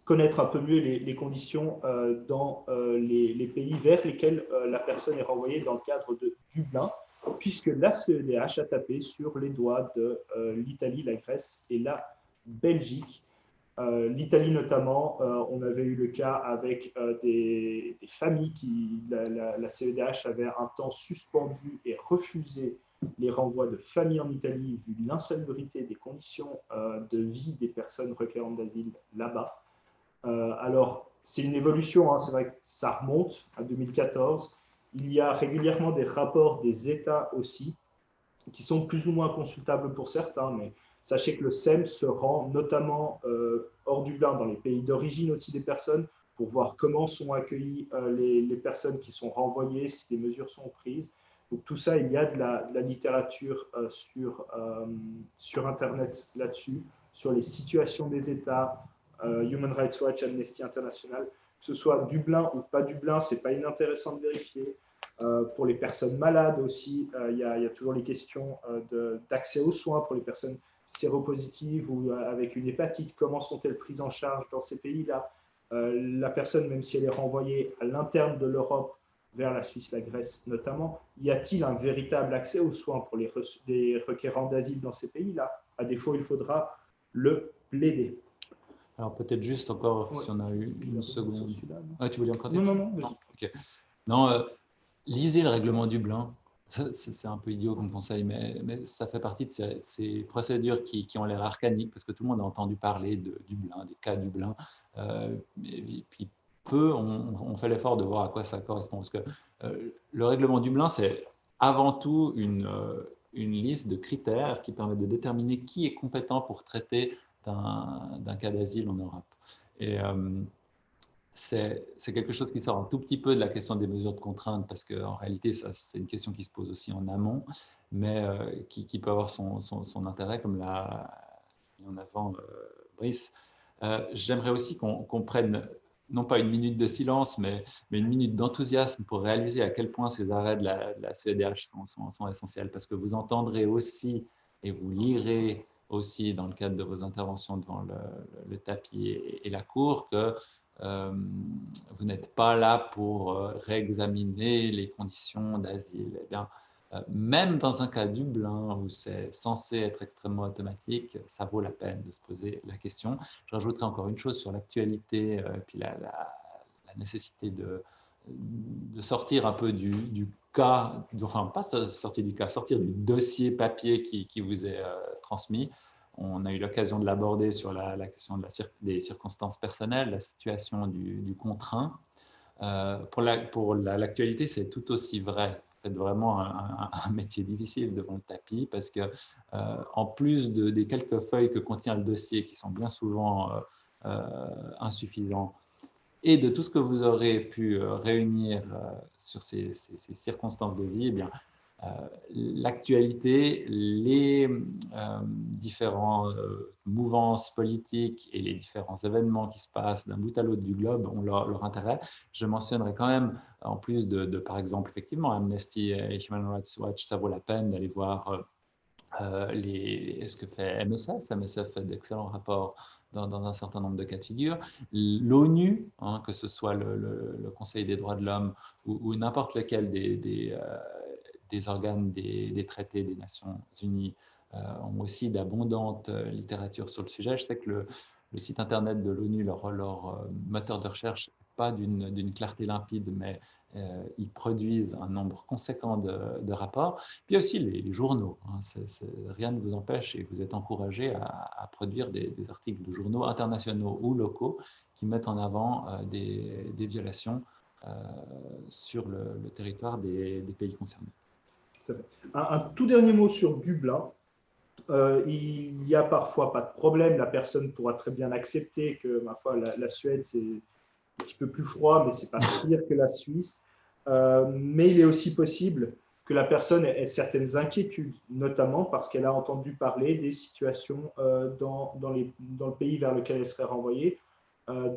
connaître un peu mieux les conditions dans les pays vers lesquels la personne est renvoyée dans le cadre de Dublin, puisque la CEDH a tapé sur les doigts de l'Italie, la Grèce et la Belgique. L'Italie notamment, on avait eu le cas avec des familles qui, la CEDH avait un temps suspendu et refusé les renvois de familles en Italie vu l'insalubrité des conditions de vie des personnes requérantes d'asile là-bas. Alors, c'est une évolution, hein, c'est vrai que ça remonte à 2014. Il y a régulièrement des rapports des États aussi, qui sont plus ou moins consultables pour certains, mais sachez que le SEM se rend notamment hors Dublin, dans les pays d'origine aussi des personnes, pour voir comment sont accueillies les personnes qui sont renvoyées, si des mesures sont prises. Donc tout ça, il y a de la littérature sur Internet là-dessus, sur les situations des États, Human Rights Watch, Amnesty International, que ce soit Dublin ou pas Dublin, ce n'est pas inintéressant de vérifier. Pour les personnes malades aussi, il y a toujours les questions d'accès aux soins pour les personnes séropositives ou avec une hépatite. Comment sont-elles prises en charge dans ces pays-là? La personne, même si elle est renvoyée à l'interne de l'Europe, vers la Suisse, la Grèce notamment, y a-t-il un véritable accès aux soins pour les requérants d'asile dans ces pays-là? À défaut, il faudra le plaider. Alors peut-être juste encore, si on a eu une seconde. Ah, tu voulais encore dire? Non. Ok. Non, lisez le règlement Dublin. C'est un peu idiot comme conseil, mais ça fait partie de ces procédures qui ont l'air arcaniques, parce que tout le monde a entendu parler de Dublin, des cas Dublin, et puis peu on fait l'effort de voir à quoi ça correspond, parce que le règlement Dublin, c'est avant tout une liste de critères qui permet de déterminer qui est compétent pour traiter d'un cas d'asile en Europe. Et c'est quelque chose qui sort un tout petit peu de la question des mesures de contrainte, parce qu'en réalité, c'est une question qui se pose aussi en amont, mais qui peut avoir son intérêt, comme l'a mis en avant Brice. J'aimerais aussi qu'on prenne, non pas une minute de silence, mais une minute d'enthousiasme pour réaliser à quel point ces arrêts de la CEDH sont essentiels, parce que vous entendrez aussi et vous lirez aussi dans le cadre de vos interventions devant le tapis et la cour que vous n'êtes pas là pour réexaminer les conditions d'asile. Eh bien, même dans un cas Dublin où c'est censé être extrêmement automatique, ça vaut la peine de se poser la question. Je rajouterai encore une chose sur l'actualité, puis la nécessité de sortir un peu du cas, enfin pas sortir du cas, sortir du dossier papier qui vous est transmis. On a eu l'occasion de l'aborder sur la question des circonstances personnelles, la situation du contraint. Pour l'actualité, c'est tout aussi vrai. Faites vraiment un métier difficile devant le tapis, parce que en plus des quelques feuilles que contient le dossier, qui sont bien souvent insuffisants, et de tout ce que vous aurez pu réunir sur ces circonstances de vie, eh bien, l'actualité, les différentes mouvances politiques et les différents événements qui se passent d'un bout à l'autre du globe ont leur intérêt. Je mentionnerai quand même, en plus par exemple, effectivement, Amnesty et Human Rights Watch, ça vaut la peine d'aller voir ce que fait MSF. MSF fait d'excellents rapports dans un certain nombre de cas de figure. L'ONU, hein, que ce soit le Conseil des droits de l'homme ou n'importe lequel des organes des traités des Nations Unies, ont aussi d'abondantes littératures sur le sujet. Je sais que le site internet de l'ONU, leur moteur de recherche, n'est pas d'une clarté limpide, mais ils produisent un nombre conséquent de rapports. Puis il y a aussi les journaux. Hein. Rien ne vous empêche et vous êtes encouragé à produire des articles de journaux internationaux ou locaux qui mettent en avant des violations sur le territoire des pays concernés. Un tout dernier mot sur Dublin. Il n'y a parfois pas de problème. La personne pourra très bien accepter que, ma foi, la Suède, c'est un petit peu plus froid, mais ce n'est pas pire que la Suisse. Mais il est aussi possible que la personne ait certaines inquiétudes, notamment parce qu'elle a entendu parler des situations dans le pays vers lequel elle serait renvoyée,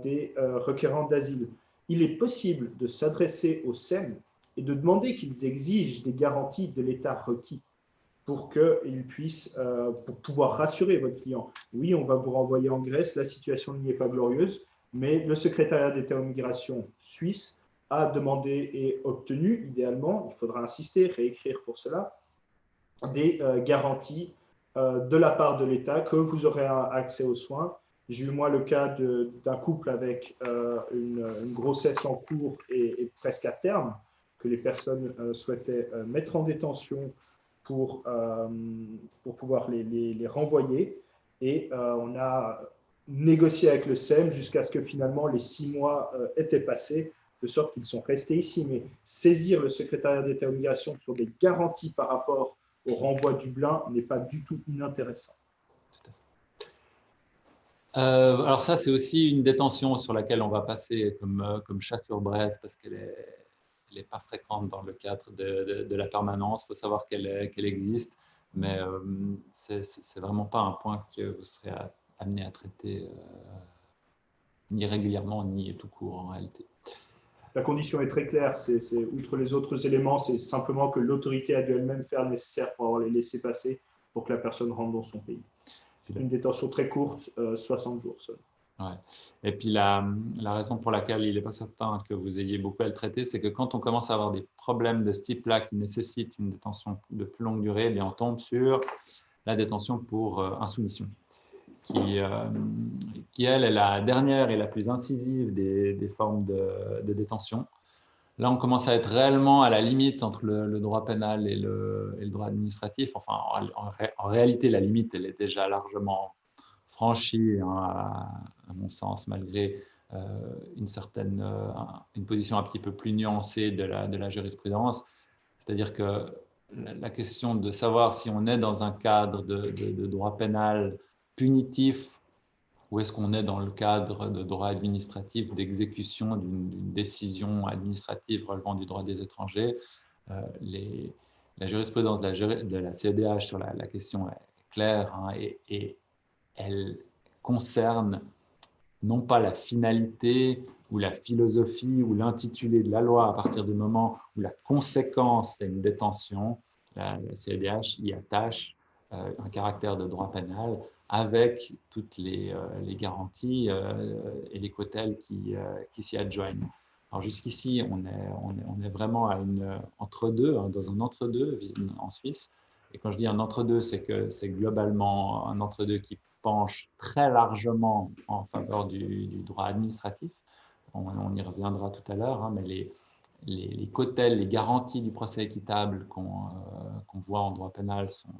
des requérants d'asile. Il est possible de s'adresser au SEM et de demander qu'ils exigent des garanties de l'État requis pour qu'ils puissent, pour pouvoir rassurer votre client. Oui, on va vous renvoyer en Grèce, la situation n'y est pas glorieuse, mais le secrétariat d'État aux migrations suisse a demandé et obtenu, idéalement, il faudra insister, réécrire pour cela, des garanties de la part de l'État que vous aurez accès aux soins. J'ai eu moi le cas d'un couple avec une grossesse en cours et presque à terme, que les personnes souhaitaient mettre en détention pour pouvoir les renvoyer. Et on a négocié avec le SEM jusqu'à ce que finalement les 6 mois étaient passés, de sorte qu'ils sont restés ici. Mais saisir le secrétariat d'État aux migrations sur des garanties par rapport au renvoi à Dublin n'est pas du tout inintéressant. Alors ça, c'est aussi une détention sur laquelle on va passer comme chat sur braise parce qu'elle n'est pas fréquente dans le cadre de la permanence. Il faut savoir qu'elle existe, mais c'est vraiment pas un point que vous serez amené à traiter ni régulièrement ni tout court en réalité. La condition est très claire, outre les autres éléments, c'est simplement que l'autorité a dû elle-même faire le nécessaire pour avoir les laissés passer pour que la personne rentre dans son pays. C'est une détention très courte, 60 jours seul. Ouais. Et puis la raison pour laquelle il n'est pas certain que vous ayez beaucoup à le traiter, c'est que quand on commence à avoir des problèmes de ce type-là qui nécessitent une détention de plus longue durée, eh bien on tombe sur la détention pour insoumission, qui elle est la dernière et la plus incisive des formes de détention. Là, on commence à être réellement à la limite entre le droit pénal et le droit administratif. Enfin, en réalité, la limite, elle est déjà largement franchie, hein, à mon sens, malgré une position un petit peu plus nuancée de la jurisprudence. C'est-à-dire que la question de savoir si on est dans un cadre de droit pénal punitif ou est-ce qu'on est dans le cadre de droit administratif d'exécution d'une décision administrative relevant du droit des étrangers. La jurisprudence de la CEDH sur la question est claire, hein, et elle concerne non pas la finalité ou la philosophie ou l'intitulé de la loi à partir du moment où la conséquence c'est une détention. La CEDH y attache un caractère de droit pénal avec toutes les garanties et les cautèles qui s'y adjoignent. Alors jusqu'ici, on est vraiment à entre-deux, hein, dans un entre-deux en Suisse. Et quand je dis un entre-deux, c'est que c'est globalement un entre-deux qui penche très largement en faveur du droit administratif. On y reviendra tout à l'heure, hein, mais les cautèles, les garanties du procès équitable qu'on voit en droit pénal sont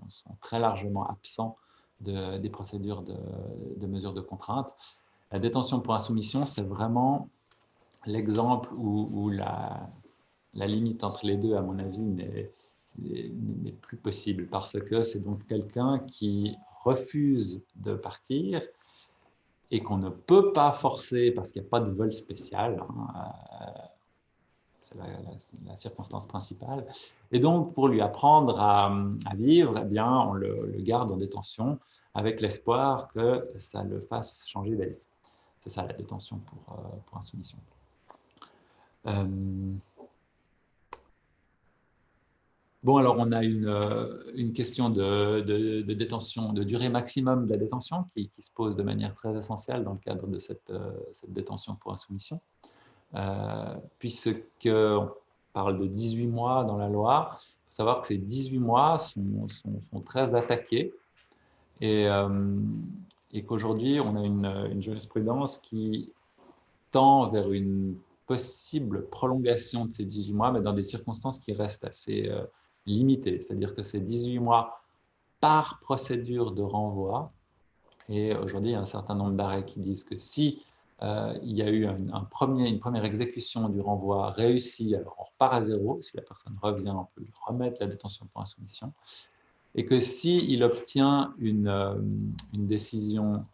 très largement absents des procédures de mesures de contrainte. La détention pour insoumission, c'est vraiment l'exemple où la limite entre les deux, à mon avis, n'est plus possible parce que c'est donc quelqu'un qui refuse de partir et qu'on ne peut pas forcer parce qu'il n'y a pas de vol spécial, c'est la circonstance principale. Et donc, pour lui apprendre à vivre, eh bien, on le garde en détention avec l'espoir que ça le fasse changer d'avis. C'est ça la détention pour insoumission. Bon, alors on a une question de détention, de durée maximum de la détention qui se pose de manière très essentielle dans le cadre de cette détention pour insoumission. Puisqu'on parle de 18 mois dans la loi, il faut savoir que ces 18 mois sont très attaqués et qu'aujourd'hui, on a une jurisprudence qui tend vers une possible prolongation de ces 18 mois, mais dans des circonstances qui restent assez limitées. C'est-à-dire que c'est 18 mois par procédure de renvoi. Et aujourd'hui, il y a un certain nombre d'arrêts qui disent que si il y a eu une première exécution du renvoi réussie, alors on repart à zéro. Si la personne revient, on peut lui remettre la détention pour insoumission. Et que s'il obtient une décision,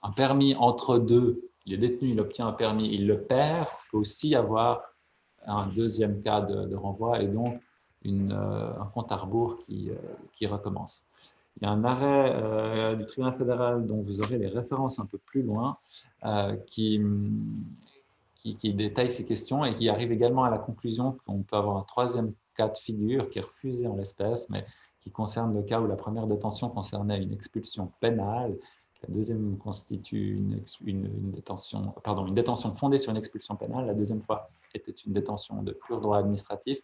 un permis entre deux, il est détenu, il obtient un permis, il le perd, il peut aussi avoir un deuxième cas de renvoi et donc un compte à rebours qui recommence. Il y a un arrêt du tribunal fédéral dont vous aurez les références un peu plus loin qui détaille ces questions et qui arrive également à la conclusion qu'on peut avoir un troisième cas de figure qui est refusé en l'espèce, mais qui concerne le cas où la première détention concernait une expulsion pénale, la deuxième constitue une détention fondée sur une expulsion pénale, la deuxième fois était une détention de pur droit administratif,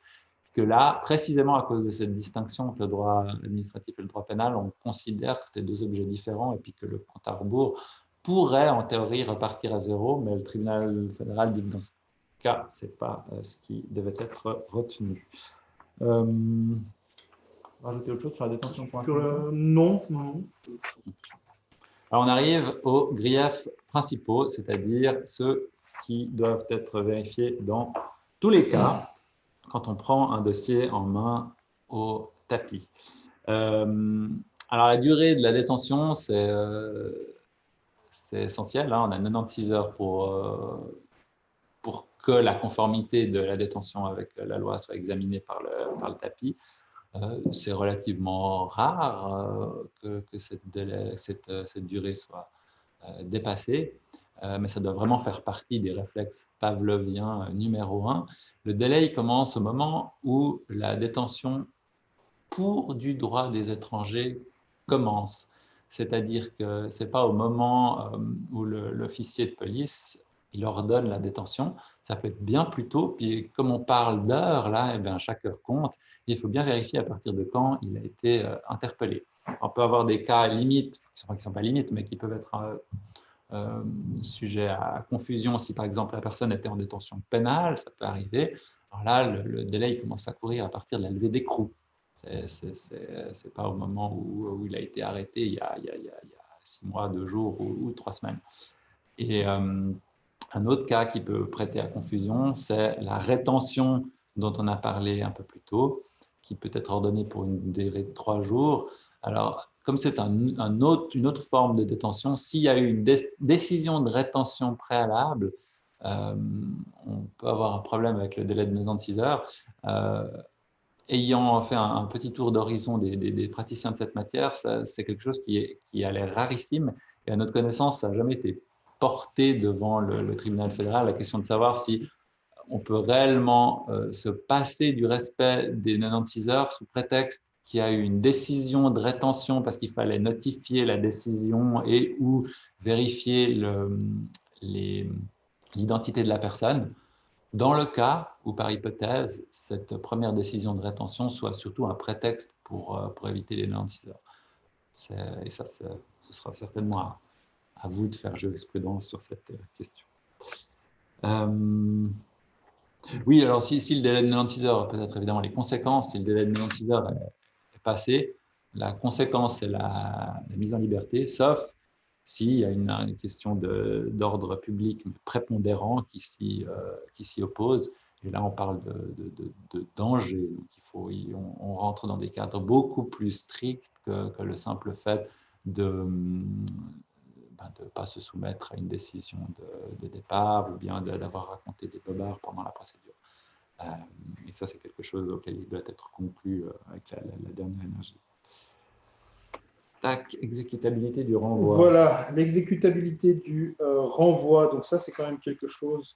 que là, précisément à cause de cette distinction entre le droit administratif et le droit pénal, on considère que c'était deux objets différents et puis que le compte à rebours pourrait en théorie repartir à zéro, mais le tribunal fédéral dit que dans ce cas, ce n'est pas ce qui devait être retenu. Rajouter autre chose sur la détention pour insoumission ? Non. Alors on arrive aux griefs principaux, c'est-à-dire ceux qui doivent être vérifiés dans tous les cas quand on prend un dossier en main au tapis. Alors la durée de la détention, c'est essentiel. On a 96 heures pour que la conformité de la détention avec la loi soit examinée par le tapis. C'est relativement rare que cette durée soit dépassée, mais ça doit vraiment faire partie des réflexes pavloviens numéro 1. Le délai il commence au moment où la détention pour du droit des étrangers commence. C'est-à-dire que ce n'est pas au moment où l'officier de police il ordonne la détention, ça peut être bien plus tôt. Puis comme on parle d'heures, là, eh bien, chaque heure compte. Il faut bien vérifier à partir de quand il a été interpellé. On peut avoir des cas limites, qui ne sont pas limites, mais qui peuvent être sujets à confusion. Si par exemple la personne était en détention pénale, ça peut arriver. Alors là, le délai il commence à courir à partir de la levée d'écrou. C'est pas au moment où il a été arrêté il y a 6 mois, 2 jours ou 3 semaines. Et un autre cas qui peut prêter à confusion, c'est la rétention dont on a parlé un peu plus tôt, qui peut être ordonnée pour une durée de 3 jours. Alors, comme c'est une autre forme de détention, s'il y a eu une décision de rétention préalable, on peut avoir un problème avec le délai de 96 heures. Ayant fait un petit tour d'horizon des praticiens de cette matière, c'est quelque chose qui a l'air rarissime et à notre connaissance, ça n'a jamais été porté devant le tribunal fédéral, la question de savoir si on peut réellement se passer du respect des 96 heures sous prétexte qu'il y a eu une décision de rétention parce qu'il fallait notifier la décision et ou vérifier l'identité de la personne. Dans le cas où, par hypothèse, cette première décision de rétention soit surtout un prétexte pour éviter les 96 heures. Et ça, ce sera certainement à vous de faire jurisprudence sur cette question. Oui, alors si le délai de 96 heures, peut-être évidemment les conséquences, si le délai de 96 heures est passé, la conséquence c'est la mise en liberté, sauf s'il y a une question d'ordre public prépondérant qui s'y oppose. Et là, on parle de danger. Donc on rentre dans des cadres beaucoup plus stricts que le simple fait de ne pas se soumettre à une décision de départ ou bien d'avoir raconté des bobards pendant la procédure. Et ça, c'est quelque chose auquel il doit être conclu avec la dernière énergie. Tac, exécutabilité du renvoi. Voilà, l'exécutabilité du renvoi. Donc ça, c'est quand même quelque chose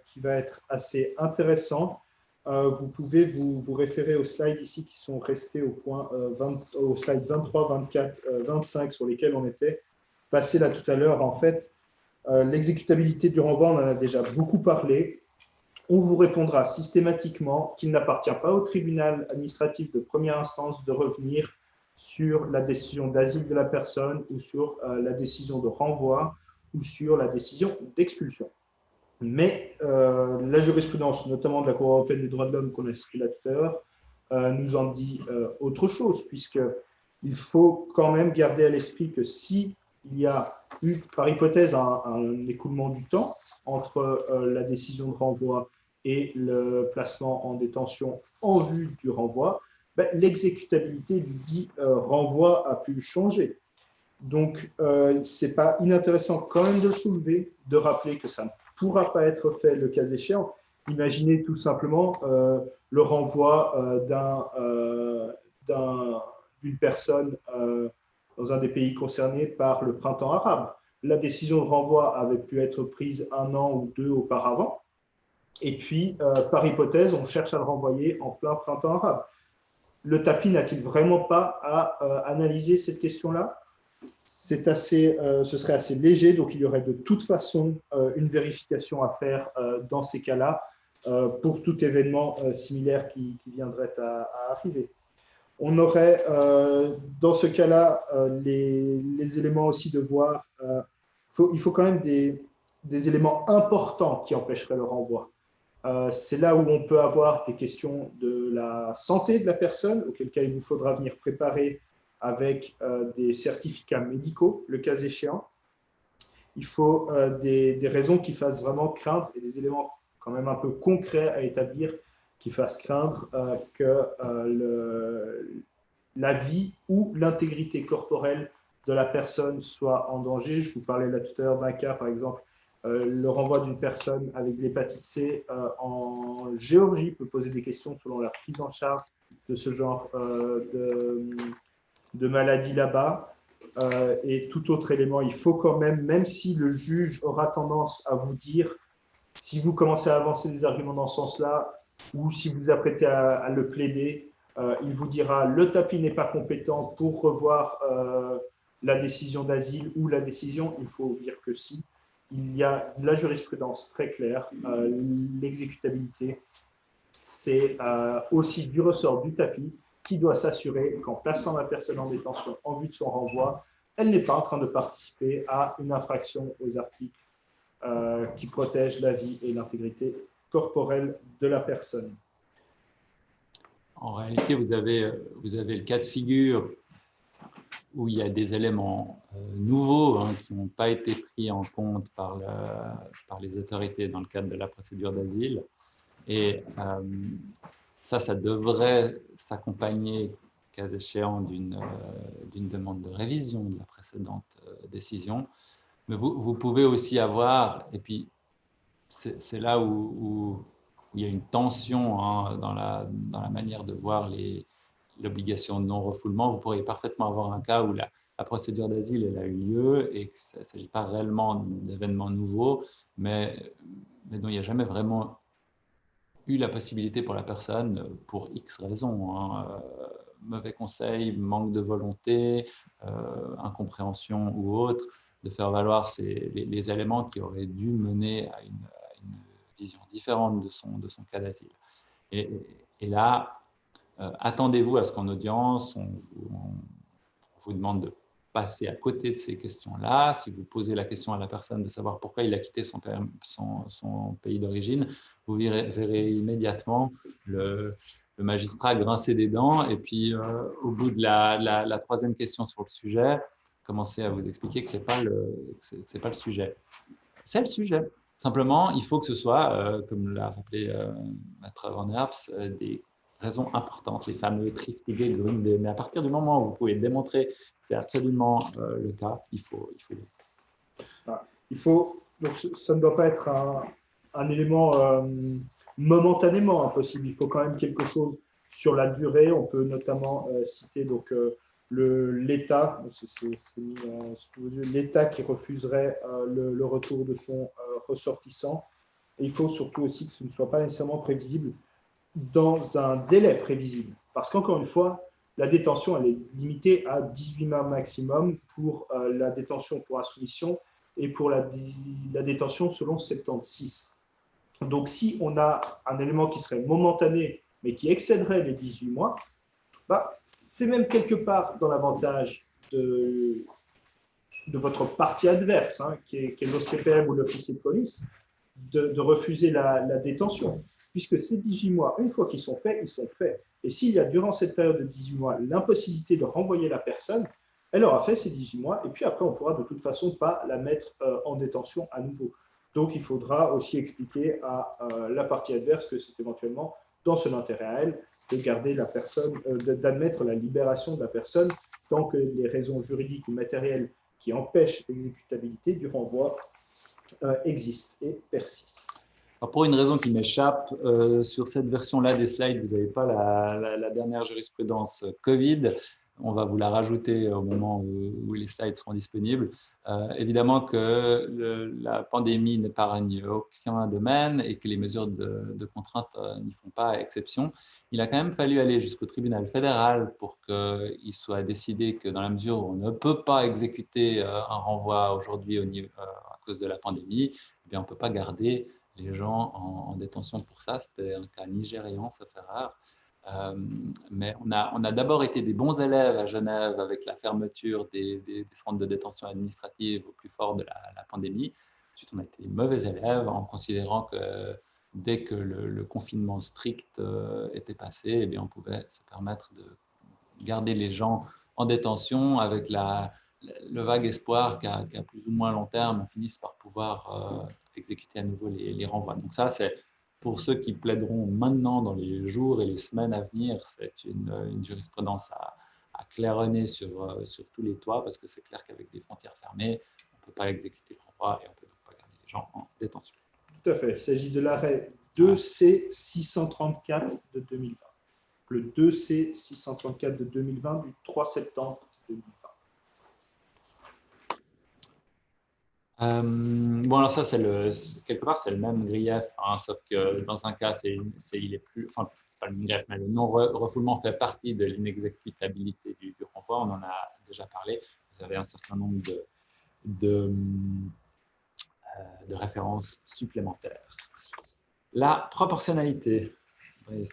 qui va être assez intéressant. Vous pouvez vous référer aux slides ici qui sont restés au slide 23, 24, 25 sur lesquels on était passé là tout à l'heure. En fait, l'exécutabilité du renvoi, on en a déjà beaucoup parlé. On vous répondra systématiquement qu'il n'appartient pas au tribunal administratif de première instance de revenir sur la décision d'asile de la personne ou sur la décision de renvoi ou sur la décision d'expulsion. Mais la jurisprudence, notamment de la Cour européenne des droits de l'homme qu'on a citée là tout à l'heure, nous en dit autre chose, puisqu'il faut quand même garder à l'esprit que si il y a eu, par hypothèse, un écoulement du temps entre la décision de renvoi et le placement en détention en vue du renvoi, ben, l'exécutabilité du dit renvoi a pu changer. Donc, ce n'est pas inintéressant quand même de le soulever, de rappeler que ça ne pourra pas être fait le cas échéant. Imaginez tout simplement le renvoi d'une personne dans un des pays concernés par le printemps arabe. La décision de renvoi avait pu être prise 1 an ou 2 auparavant. Et puis, par hypothèse, on cherche à le renvoyer en plein printemps arabe. Le TAPI n'a-t-il vraiment pas à analyser cette question-là ? Ce serait assez léger, donc il y aurait de toute façon une vérification à faire dans ces cas-là pour tout événement similaire qui viendrait à arriver. On aurait dans ce cas-là les éléments aussi de voir, il faut quand même des éléments importants qui empêcheraient le renvoi. C'est là où on peut avoir des questions de la santé de la personne, auquel cas il vous faudra venir préparer avec des certificats médicaux, le cas échéant. Il faut des raisons qui fassent vraiment craindre et des éléments quand même un peu concrets à établir qui fassent craindre que la vie ou l'intégrité corporelle de la personne soit en danger. Je vous parlais là tout à l'heure d'un cas, par exemple, le renvoi d'une personne avec de l'hépatite C en Géorgie peut poser des questions selon la prise en charge de ce genre de maladie là-bas. Et tout autre élément, il faut quand même si le juge aura tendance à vous dire, si vous commencez à avancer des arguments dans ce sens-là, ou si vous apprêtez à le plaider, il vous dira le TAPI n'est pas compétent pour revoir la décision d'asile ou la décision. Il faut dire que si. Il y a de la jurisprudence très claire. L'exécutabilité, c'est aussi du ressort du TAPI qui doit s'assurer qu'en plaçant la personne en détention en vue de son renvoi, elle n'est pas en train de participer à une infraction aux articles qui protègent la vie et l'intégrité corporelle de la personne. En réalité, vous avez le cas de figure où il y a des éléments nouveaux qui n'ont pas été pris en compte par les autorités dans le cadre de la procédure d'asile. Et ça devrait s'accompagner, cas échéant, d'une demande de révision de la précédente décision. Mais vous pouvez aussi avoir, et puis c'est là où il y a une tension dans la manière de voir l'obligation de non-refoulement. Vous pourriez parfaitement avoir un cas où la procédure d'asile elle a eu lieu et qu'il ne s'agit pas réellement d'événements nouveaux, mais dont il n'y a jamais vraiment eu la possibilité pour la personne, pour X raisons, mauvais conseil, manque de volonté, incompréhension ou autre, de faire valoir les éléments qui auraient dû mener à une vision différente de son cas d'asile. Et là, attendez-vous à ce qu'en audience, on vous demande de passer à côté de ces questions-là. Si vous posez la question à la personne de savoir pourquoi il a quitté son pays d'origine, vous verrez immédiatement le magistrat grincer des dents et puis au bout de la troisième question sur le sujet, commencer à vous expliquer que ce n'est pas le sujet. C'est le sujet. Simplement, il faut que ce soit, comme l'a rappelé Maître Van Herps, des raisons importantes, les fameux triftige Gründe. Mais à partir du moment où vous pouvez démontrer que c'est absolument le cas, il faut y aller. Donc ça ne doit pas être un élément momentanément impossible. Il faut quand même quelque chose sur la durée. On peut notamment citer donc l'État, l'État qui refuserait le retour de son ressortissant. Et il faut surtout aussi que ce ne soit pas nécessairement prévisible dans un délai prévisible. Parce qu'encore une fois, la détention, elle est limitée à 18 mois maximum pour la détention pour insoumission et pour la détention selon 76. Donc, si on a un élément qui serait momentané, mais qui excéderait les 18 mois, bah, c'est même quelque part dans l'avantage de votre partie adverse, hein, qui est l'OCPM ou l'officier de police, de refuser la détention. Puisque ces 18 mois, une fois qu'ils sont faits, ils sont faits. Et s'il y a durant cette période de 18 mois l'impossibilité de renvoyer la personne, elle aura fait ces 18 mois et puis après, on ne pourra de toute façon pas la mettre en détention à nouveau. Donc, il faudra aussi expliquer à la partie adverse que c'est éventuellement dans son intérêt à elle de garder la personne, d'admettre la libération de la personne tant que les raisons juridiques ou matérielles qui empêchent l'exécutabilité du renvoi existent et persistent. Alors pour une raison qui m'échappe, sur cette version-là des slides, vous n'avez pas la dernière jurisprudence Covid. On va vous la rajouter au moment où les slides seront disponibles. Évidemment que la pandémie n'épargne aucun domaine et que les mesures de contrainte n'y font pas exception. Il a quand même fallu aller jusqu'au tribunal fédéral pour qu'il soit décidé que dans la mesure où on ne peut pas exécuter un renvoi aujourd'hui à cause de la pandémie, eh bien on ne peut pas garder les gens en détention pour ça. C'était un cas nigérian, ça fait rare. Mais on a d'abord été des bons élèves à Genève avec la fermeture des centres de détention administrative au plus fort de la pandémie. Ensuite, on a été mauvais élèves en considérant que dès que le confinement strict était passé, eh bien, on pouvait se permettre de garder les gens en détention avec le vague espoir qu'à plus ou moins long terme, on finisse par pouvoir exécuter à nouveau les renvois. Donc ça, c'est pour ceux qui plaideront maintenant dans les jours et les semaines à venir, c'est une jurisprudence à claironner sur tous les toits parce que c'est clair qu'avec des frontières fermées, on ne peut pas exécuter le renvoi et on ne peut donc pas garder les gens en détention. Tout à fait. Il s'agit de l'arrêt 2C 634 de 2020. Le 2C 634 de 2020 du 3 septembre 2020. Bon, alors ça, quelque part, c'est le même grief, hein, sauf que dans un cas, il est plus, enfin, c'est pas le même grief, mais le non-refoulement fait partie de l'inexécutabilité du renvoi. On en a déjà parlé. Vous avez un certain nombre de références supplémentaires. La proportionnalité. Oui.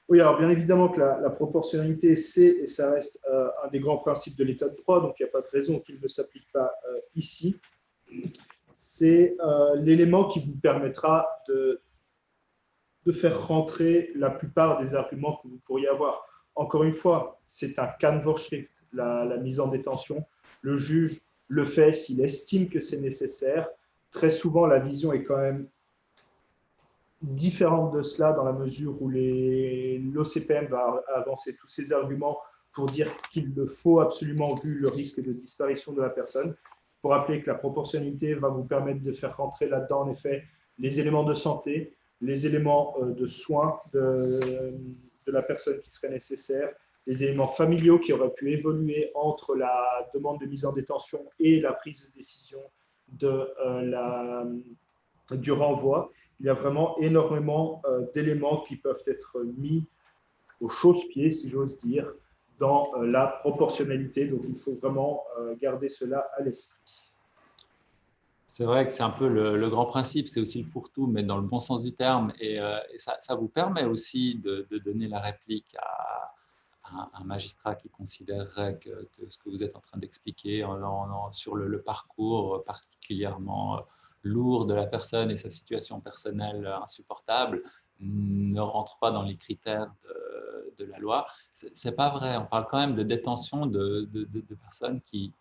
Oui, alors bien évidemment que la proportionnalité, c'est et ça reste un des grands principes de l'état de droit, donc il n'y a pas de raison qu'il ne s'applique pas ici. C'est l'élément qui vous permettra de faire rentrer la plupart des arguments que vous pourriez avoir. Encore une fois, c'est un Kannvorschrift, la mise en détention. Le juge le fait s'il estime que c'est nécessaire. Très souvent, la vision est quand même différente de cela dans la mesure où l'OCPM va avancer tous ses arguments pour dire qu'il le faut absolument vu le risque de disparition de la personne. Pour rappeler que la proportionnalité va vous permettre de faire rentrer là-dedans en effet les éléments de santé, les éléments de soins de la personne qui serait nécessaire, les éléments familiaux qui auraient pu évoluer entre la demande de mise en détention et la prise de décision du renvoi. Il y a vraiment énormément d'éléments qui peuvent être mis au chausse-pied, si j'ose dire, dans la proportionnalité. Donc, il faut vraiment garder cela à l'esprit. C'est vrai que c'est un peu le grand principe, c'est aussi le fourre-tout, mais dans le bon sens du terme. Et ça vous permet aussi de donner la réplique à un magistrat qui considérerait que ce que vous êtes en train d'expliquer sur le parcours particulièrement lourd de la personne et sa situation personnelle insupportable ne rentre pas dans les critères de la loi. C'est pas vrai. On parle quand même de détention de personnes qui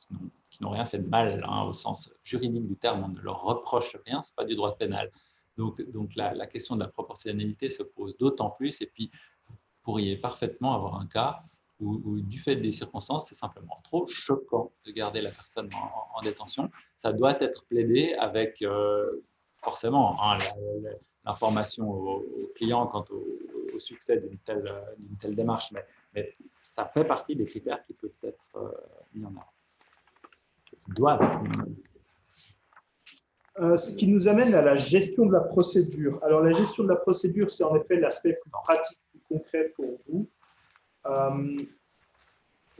n'ont rien fait de mal, hein, au sens juridique du terme. On ne leur reproche rien, c'est pas du droit pénal. Donc la question de la proportionnalité se pose d'autant plus. Et puis, vous pourriez parfaitement avoir un cas ou du fait des circonstances, c'est simplement trop choquant de garder la personne en détention. Ça doit être plaidé avec forcément hein, l'information au client quant au succès d'une telle démarche, mais ça fait partie des critères qui peuvent être mis en avant. Doivent être mis en avant. Ce qui nous amène à la gestion de la procédure. Alors, la gestion de la procédure, c'est en effet l'aspect plus pratique, plus concret pour vous.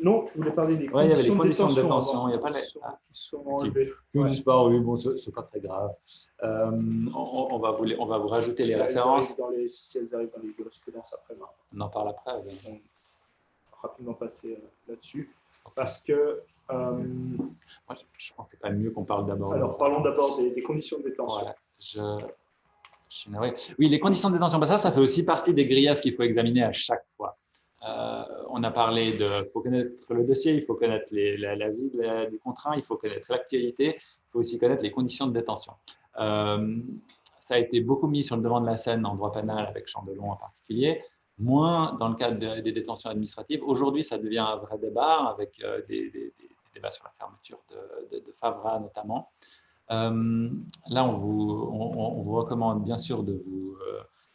Non, tu voulais parler des conditions de détention. Il y avait les conditions de détention. Il n'y a pas qui sont enlevées. Oui, bon, c'est pas très grave. On va vous rajouter les références. Si elles arrivent dans les jurisprudences après, on en parle après. Oui. On va rapidement passer là-dessus. Parce que. Moi, je pense que c'est quand même mieux qu'on parle d'abord. Alors, parlons d'abord des conditions de détention. Ouais, oui, les conditions de détention, ça fait aussi partie des griefs qu'il faut examiner à chaque fois. On a parlé il faut connaître le dossier, il faut connaître la vie du contraint, il faut connaître l'actualité, il faut aussi connaître les conditions de détention. Ça a été beaucoup mis sur le devant de la scène en droit pénal avec Chandelon en particulier, moins dans le cadre des détentions administratives. Aujourd'hui, ça devient un vrai débat avec des débats sur la fermeture de Favra notamment. Là, on vous recommande bien sûr de vous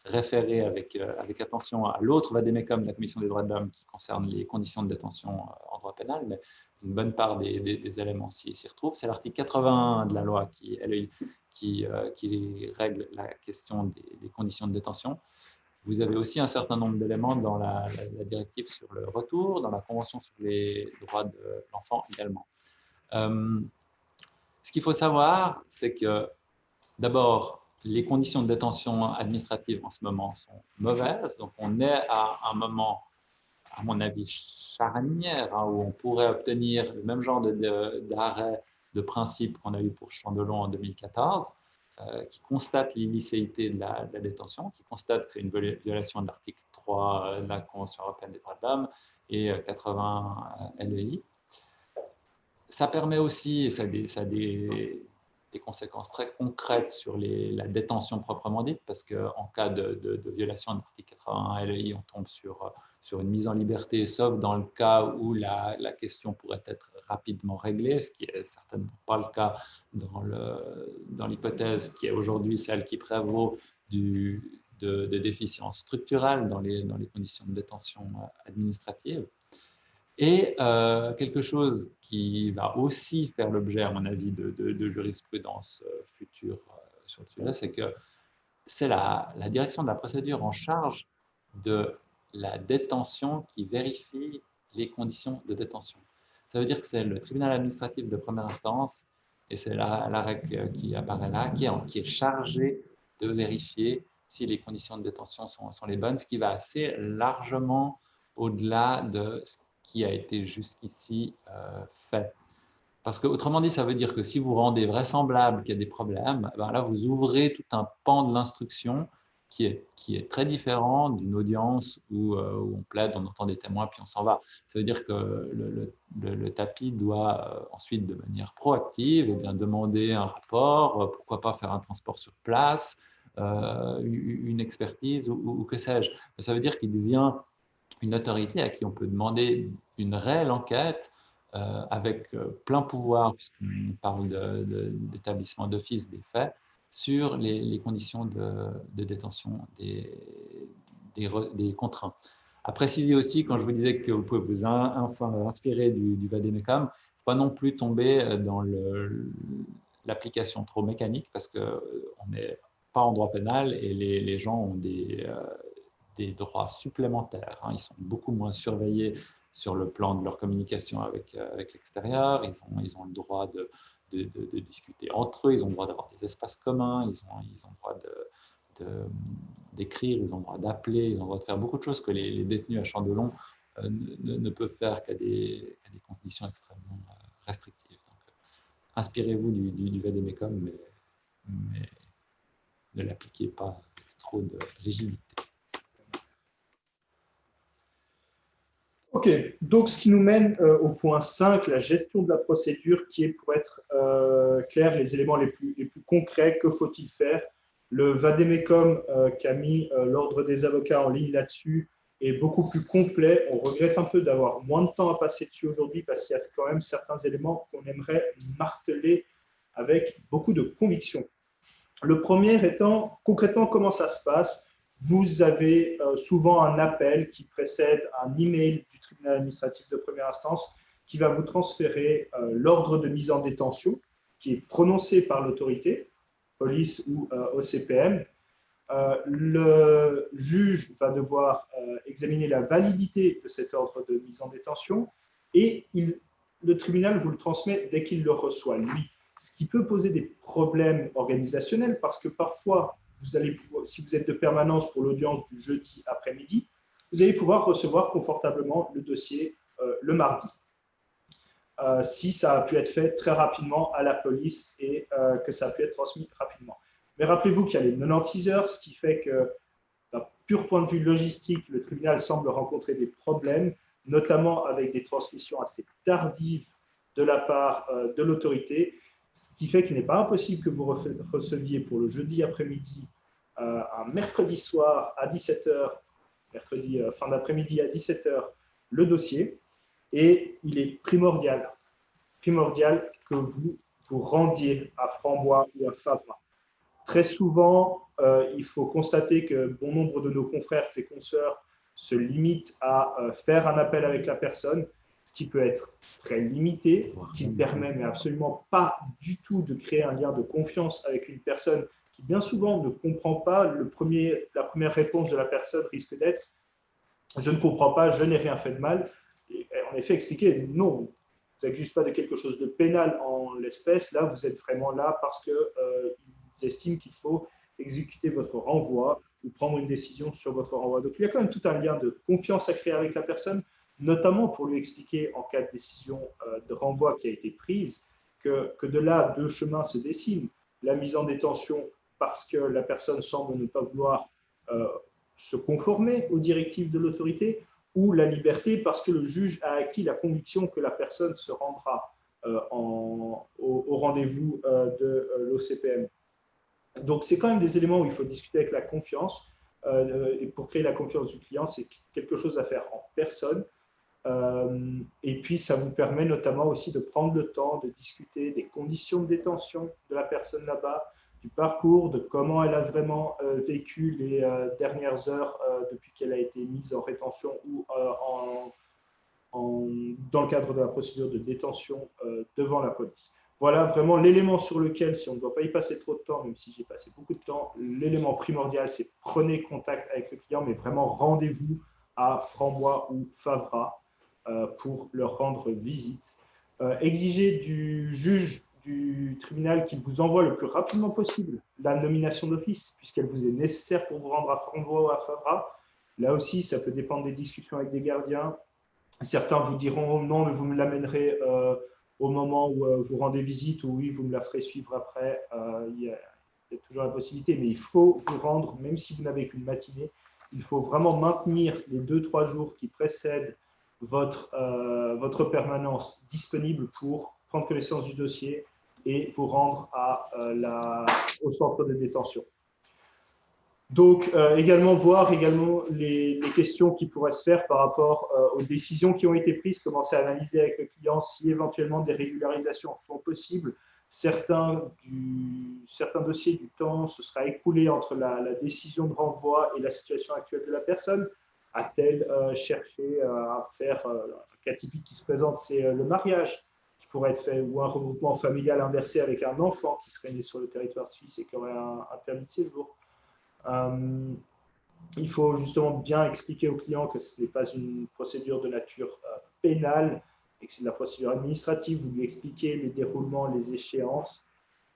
référer avec attention à l'autre vadémécum de la Commission des droits de l'homme qui concerne les conditions de détention en droit pénal, mais une bonne part des éléments s'y retrouvent. C'est l'article 81 de la loi qui règle la question des conditions de détention. Vous avez aussi un certain nombre d'éléments dans la directive sur le retour, dans la Convention sur les droits de l'enfant également. Ce qu'il faut savoir, c'est que d'abord, les conditions de détention administrative en ce moment sont mauvaises. Donc, on est à un moment, à mon avis, charnière, où on pourrait obtenir le même genre d'arrêt de principe qu'on a eu pour Chandelon en 2014, qui constate l'illicéité de la détention, qui constate que c'est une violation de l'article 3 de la Convention européenne des droits de l'homme et 80 LEI. Ça permet aussi, et ça a des conséquences très concrètes sur la détention proprement dite, parce qu'en cas de violation de l'article 81 LEI, on tombe sur une mise en liberté, sauf dans le cas où la question pourrait être rapidement réglée, ce qui n'est certainement pas le cas dans l'hypothèse qui est aujourd'hui celle qui prévaut de déficience structurelle dans les conditions de détention administrative. Et quelque chose qui va aussi faire l'objet, à mon avis, de jurisprudence future sur le sujet, c'est que c'est la direction de la procédure en charge de la détention qui vérifie les conditions de détention. Ça veut dire que c'est le tribunal administratif de première instance, et c'est l'arrêt qui apparaît là, qui est chargé de vérifier si les conditions de détention sont les bonnes, ce qui va assez largement au-delà de ce qui a été jusqu'ici fait. Parce que, autrement dit, ça veut dire que si vous rendez vraisemblable qu'il y a des problèmes, ben là, vous ouvrez tout un pan de l'instruction qui est très différent d'une audience où on plaide, on entend des témoins, puis on s'en va. Ça veut dire que le tapis doit ensuite, de manière proactive, eh bien, demander un rapport, pourquoi pas faire un transport sur place, une expertise ou que sais-je. Ça veut dire qu'il devient une autorité à qui on peut demander une réelle enquête avec plein pouvoir, puisqu'on parle d'établissement d'office des faits, sur les conditions de détention des contraints. À préciser aussi, quand je vous disais que vous pouvez vous inspirer du vadémécum, il ne faut pas non plus tomber dans l'application trop mécanique, parce qu'on n'est pas en droit pénal et les gens ont des droits supplémentaires. Ils sont beaucoup moins surveillés sur le plan de leur communication avec l'extérieur. Ils ont le droit de discuter entre eux, ils ont le droit d'avoir des espaces communs, ils ont le droit d'écrire, ils ont le droit d'appeler, ils ont le droit de faire beaucoup de choses que les détenus à Chandelon ne peuvent faire qu'à des conditions extrêmement restrictives. Donc, inspirez-vous du vadémécum, mais ne l'appliquez pas avec trop de rigidité. Ok, donc ce qui nous mène au point 5, la gestion de la procédure, qui est, pour être clair, les éléments les plus concrets. Que faut-il faire? Le vadémécum qui a mis l'ordre des avocats en ligne là-dessus est beaucoup plus complet. On regrette un peu d'avoir moins de temps à passer dessus aujourd'hui parce qu'il y a quand même certains éléments qu'on aimerait marteler avec beaucoup de conviction. Le premier étant, concrètement, comment ça se passe? Vous avez souvent un appel qui précède un email du tribunal administratif de première instance qui va vous transférer l'ordre de mise en détention qui est prononcé par l'autorité, police ou OCPM. Le juge va devoir examiner la validité de cet ordre de mise en détention et le tribunal vous le transmet dès qu'il le reçoit, lui. Ce qui peut poser des problèmes organisationnels parce que parfois, vous allez pouvoir, si vous êtes de permanence pour l'audience du jeudi après-midi, vous allez pouvoir recevoir confortablement le dossier le mardi. Si ça a pu être fait très rapidement à la police et que ça a pu être transmis rapidement. Mais rappelez-vous qu'il y a les 96 heures, ce qui fait que, d'un pur point de vue logistique, le tribunal semble rencontrer des problèmes, notamment avec des transmissions assez tardives de la part de l'autorité, ce qui fait qu'il n'est pas impossible que vous receviez pour le jeudi après-midi, un mercredi soir à 17 heures, mercredi fin d'après-midi à 17 heures, le dossier. Et il est primordial que vous vous rendiez à Frambois ou à Favras. Très souvent, il faut constater que bon nombre de nos confrères et consoeurs se limitent à faire un appel avec la personne, ce qui peut être très limité, qui ne permet mais absolument pas du tout de créer un lien de confiance avec une personne qui bien souvent ne comprend pas. La première réponse de la personne risque d'être « je ne comprends pas, je n'ai rien fait de mal ». Et en effet, expliquer non, vous n'accusez pas de quelque chose de pénal en l'espèce, là vous êtes vraiment là parce qu'ils estiment qu'il faut exécuter votre renvoi ou prendre une décision sur votre renvoi. Donc il y a quand même tout un lien de confiance à créer avec la personne, notamment pour lui expliquer en cas de décision de renvoi qui a été prise, que de là, deux chemins se dessinent. La mise en détention parce que la personne semble ne pas vouloir se conformer aux directives de l'autorité, ou la liberté parce que le juge a acquis la conviction que la personne se rendra au rendez-vous de l'OCPM. Donc, c'est quand même des éléments où il faut discuter avec la confiance. Et pour créer la confiance du client, c'est quelque chose à faire en personne. Et puis, ça vous permet notamment aussi de prendre le temps de discuter des conditions de détention de la personne là-bas, du parcours, de comment elle a vraiment vécu les dernières heures depuis qu'elle a été mise en rétention ou dans le cadre de la procédure de détention devant la police. Voilà vraiment l'élément sur lequel, si on ne doit pas y passer trop de temps, même si j'ai passé beaucoup de temps, l'élément primordial, c'est prenez contact avec le client, mais vraiment rendez-vous à Frambois ou Favras pour leur rendre visite. Exigez du juge du tribunal qu'il vous envoie le plus rapidement possible la nomination d'office, puisqu'elle vous est nécessaire pour vous rendre à Frambois ou à Favras. Là aussi, ça peut dépendre des discussions avec des gardiens. Certains vous diront non, mais vous me l'amènerez au moment où vous rendez visite, ou oui, vous me la ferez suivre après. Il y a toujours la possibilité, mais il faut vous rendre, même si vous n'avez qu'une matinée, il faut vraiment maintenir les 2-3 jours qui précèdent votre permanence disponible pour prendre connaissance du dossier et vous rendre au centre de détention. Donc, également voir les questions qui pourraient se faire par rapport aux décisions qui ont été prises, commencer à analyser avec le client si éventuellement des régularisations sont possibles. Certains dossiers du temps se sera écoulé entre la décision de renvoi et la situation actuelle de la personne. A-t-elle cherché à faire un cas typique qui se présente, c'est le mariage qui pourrait être fait, ou un regroupement familial inversé avec un enfant qui serait né sur le territoire suisse et qui aurait un permis de séjour. Il faut justement bien expliquer au client que ce n'est pas une procédure de nature pénale et que c'est de la procédure administrative. Vous lui expliquez les déroulements, les échéances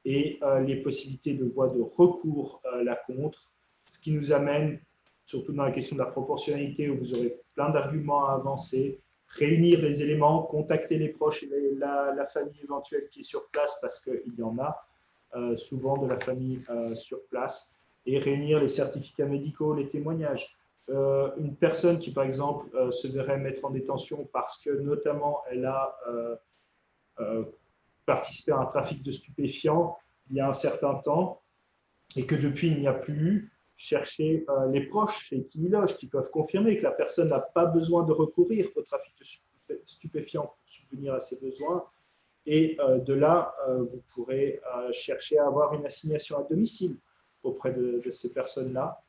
et les possibilités de voie de recours là contre, ce qui nous amène, surtout dans la question de la proportionnalité, où vous aurez plein d'arguments à avancer, réunir les éléments, contacter les proches et la famille éventuelle qui est sur place, parce qu'il y en a souvent de la famille sur place, et réunir les certificats médicaux, les témoignages. Une personne qui, par exemple, se verrait mettre en détention parce que, notamment, elle a participé à un trafic de stupéfiants il y a un certain temps et que depuis, il n'y a plus eu, chercher les proches chez qui il loge, qui peuvent confirmer que la personne n'a pas besoin de recourir au trafic de stupéfiants pour subvenir à ses besoins. Et de là, vous pourrez chercher à avoir une assignation à domicile auprès de ces personnes-là,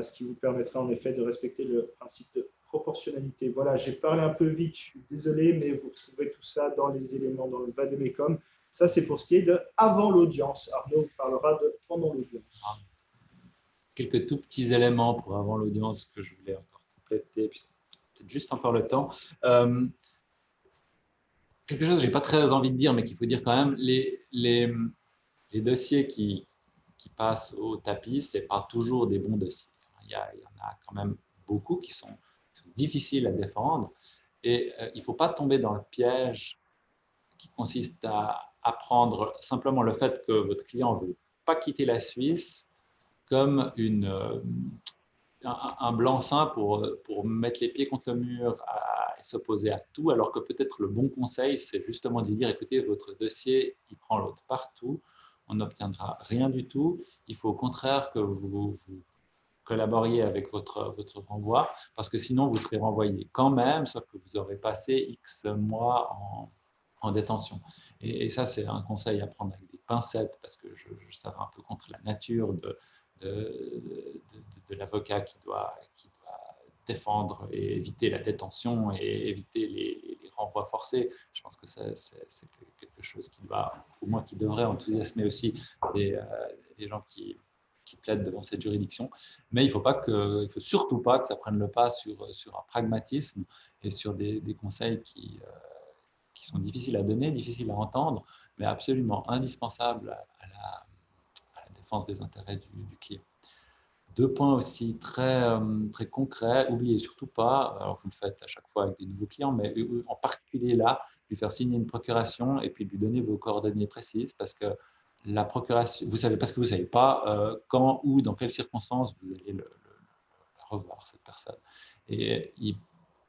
ce qui vous permettra en effet de respecter le principe de proportionnalité. Voilà, j'ai parlé un peu vite, je suis désolé, mais vous retrouvez tout ça dans les éléments dans le Vademecum. Ça, c'est pour ce qui est de avant l'audience. Arnaud parlera de pendant l'audience. Quelques tout petits éléments pour avant l'audience que je voulais encore compléter, puis peut-être juste encore le temps. Quelque chose que je n'ai pas très envie de dire, mais qu'il faut dire quand même, les dossiers qui passent au tapis, ce n'est pas toujours des bons dossiers. Il y en a quand même beaucoup qui sont difficiles à défendre. Et il ne faut pas tomber dans le piège qui consiste à prendre simplement le fait que votre client ne veut pas quitter la Suisse comme un blanc-seing pour mettre les pieds contre le mur et s'opposer à tout, alors que peut-être le bon conseil, c'est justement de lui dire, écoutez, votre dossier, il prend l'autre partout, on n'obtiendra rien du tout. Il faut au contraire que vous collaboriez avec votre renvoi, parce que sinon, vous serez renvoyé quand même, sauf que vous aurez passé X mois en détention. Et ça, c'est un conseil à prendre avec des pincettes, parce que ça va un peu contre la nature de l'avocat qui doit défendre et éviter la détention et éviter les renvois forcés. Je pense que c'est quelque chose qui doit, au moins qui devrait enthousiasmer aussi les gens qui plaident devant cette juridiction. Mais il ne faut surtout pas que ça prenne le pas sur un pragmatisme et sur des conseils qui sont difficiles à donner, difficiles à entendre, mais absolument indispensables à la défense des intérêts du client. Deux points aussi très concrets, n'oubliez surtout pas, alors vous le faites à chaque fois avec des nouveaux clients, mais en particulier là, lui faire signer une procuration et puis lui donner vos coordonnées précises, parce que la procuration, parce que vous ne savez pas quand, ou dans quelles circonstances vous allez la revoir, cette personne. Et il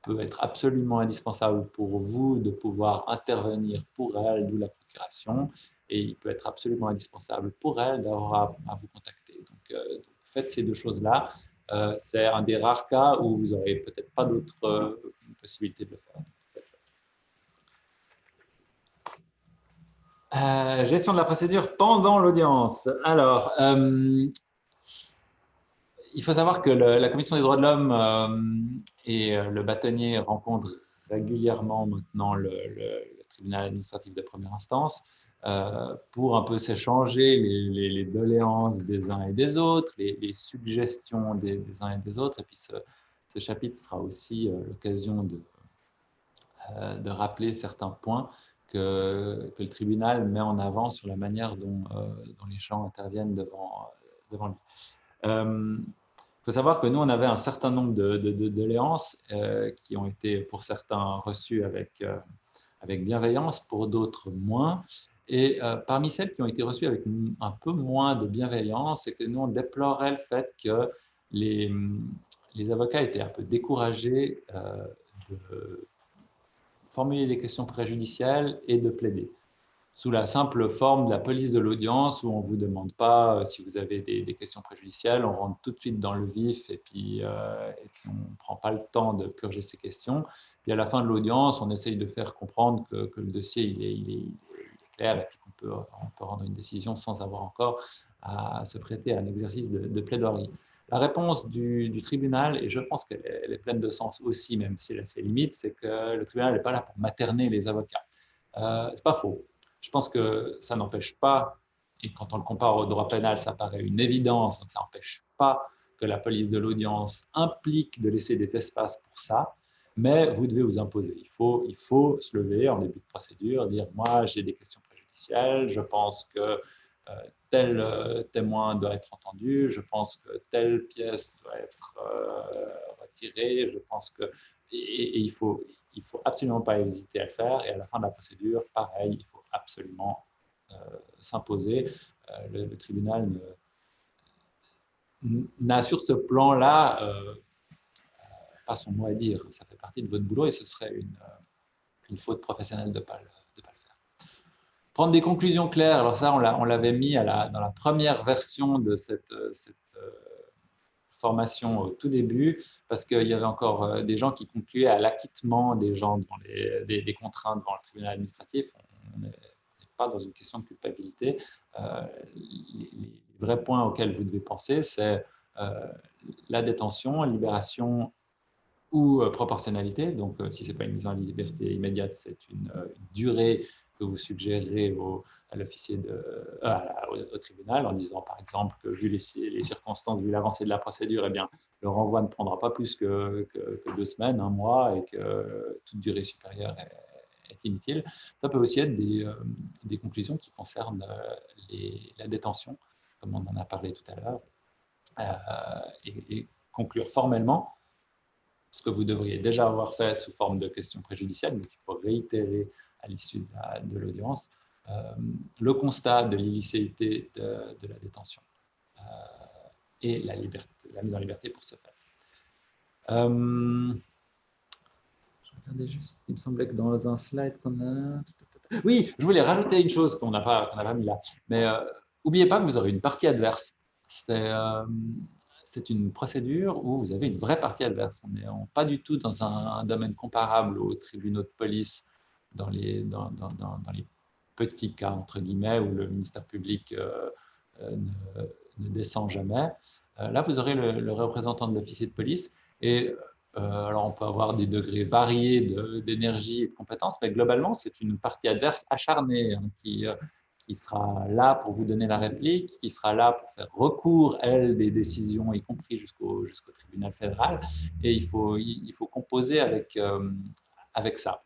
peut être absolument indispensable pour vous de pouvoir intervenir pour elle, d'où la procuration, et il peut être absolument indispensable pour elle d'avoir à vous contacter. Donc, faites ces deux choses-là. C'est un des rares cas où vous n'aurez peut-être pas d'autre possibilité de le faire. Gestion de la procédure pendant l'audience. Alors, il faut savoir que la Commission des droits de l'homme et le bâtonnier rencontrent régulièrement maintenant le tribunal administratif de première instance pour un peu s'échanger les doléances des uns et des autres, les suggestions des uns et des autres. Et puis ce chapitre sera aussi l'occasion de rappeler certains points que le tribunal met en avant sur la manière dont les gens interviennent devant lui. Il faut savoir que nous, on avait un certain nombre de doléances qui ont été pour certains reçues avec bienveillance, pour d'autres moins. Et parmi celles qui ont été reçues avec un peu moins de bienveillance, c'est que nous, on déplorait le fait que les avocats étaient un peu découragés de formuler des questions préjudicielles et de plaider, sous la simple forme de la police de l'audience, où on ne vous demande pas si vous avez des questions préjudicielles, on rentre tout de suite dans le vif et puis on ne prend pas le temps de purger ces questions. Puis à la fin de l'audience, on essaye de faire comprendre que le dossier il est clair et qu'on peut rendre une décision sans avoir encore à se prêter à un exercice de plaidoirie. La réponse du tribunal, et je pense qu'elle est pleine de sens aussi, même si elle a ses limites, c'est que le tribunal n'est pas là pour materner les avocats. Ce n'est pas faux. Je pense que ça n'empêche pas, et quand on le compare au droit pénal, ça paraît une évidence, donc ça n'empêche pas que la police de l'audience implique de laisser des espaces pour ça, mais vous devez vous imposer. Il faut se lever en début de procédure, dire « moi j'ai des questions préjudicielles, je pense que tel témoin doit être entendu, je pense que telle pièce doit être retirée, je pense que… » Et il faut absolument pas hésiter à le faire. Et à la fin de la procédure, pareil, il faut absolument s'imposer. Le tribunal n'a sur ce plan-là pas son mot à dire. Ça fait partie de votre boulot et ce serait une faute professionnelle de ne pas le faire. Prendre des conclusions claires, alors ça, on l'avait mis dans la première version de formation au tout début, parce qu'il y avait encore des gens qui concluaient à l'acquittement des gens dans des contraintes devant le tribunal administratif. On n'est pas dans une question de culpabilité. Les vrais points auxquels vous devez penser, c'est la détention, libération ou proportionnalité. Donc, si ce n'est pas une mise en liberté immédiate, c'est une durée que vous suggérez à l'officier au tribunal en disant, par exemple, que vu les circonstances, vu l'avancée de la procédure, eh bien, le renvoi ne prendra pas plus que 2 semaines, 1 mois, et que toute durée supérieure est inutile. Ça peut aussi être des conclusions qui concernent la détention, comme on en a parlé tout à l'heure, et conclure formellement ce que vous devriez déjà avoir fait sous forme de questions préjudicielles, donc il faut réitérer à l'issue de l'audience le constat de l'illicéité de la détention et la mise en liberté pour ce faire. Je regardais juste, il me semblait que dans un slide qu'on a... Oui, je voulais rajouter une chose qu'on n'a pas mis là, mais n'oubliez pas que vous aurez une partie adverse. C'est une procédure où vous avez une vraie partie adverse. On n'est pas du tout dans un domaine comparable aux tribunaux de police, dans les petits cas, entre guillemets, où le ministère public ne descend jamais. Là, vous aurez le représentant de l'officier de police. Et alors, on peut avoir des degrés variés d'énergie et de compétences, mais globalement, c'est une partie adverse acharnée qui sera là pour vous donner la réplique, qui sera là pour faire recours, elle, des décisions, y compris jusqu'au tribunal fédéral. Et il faut composer avec ça.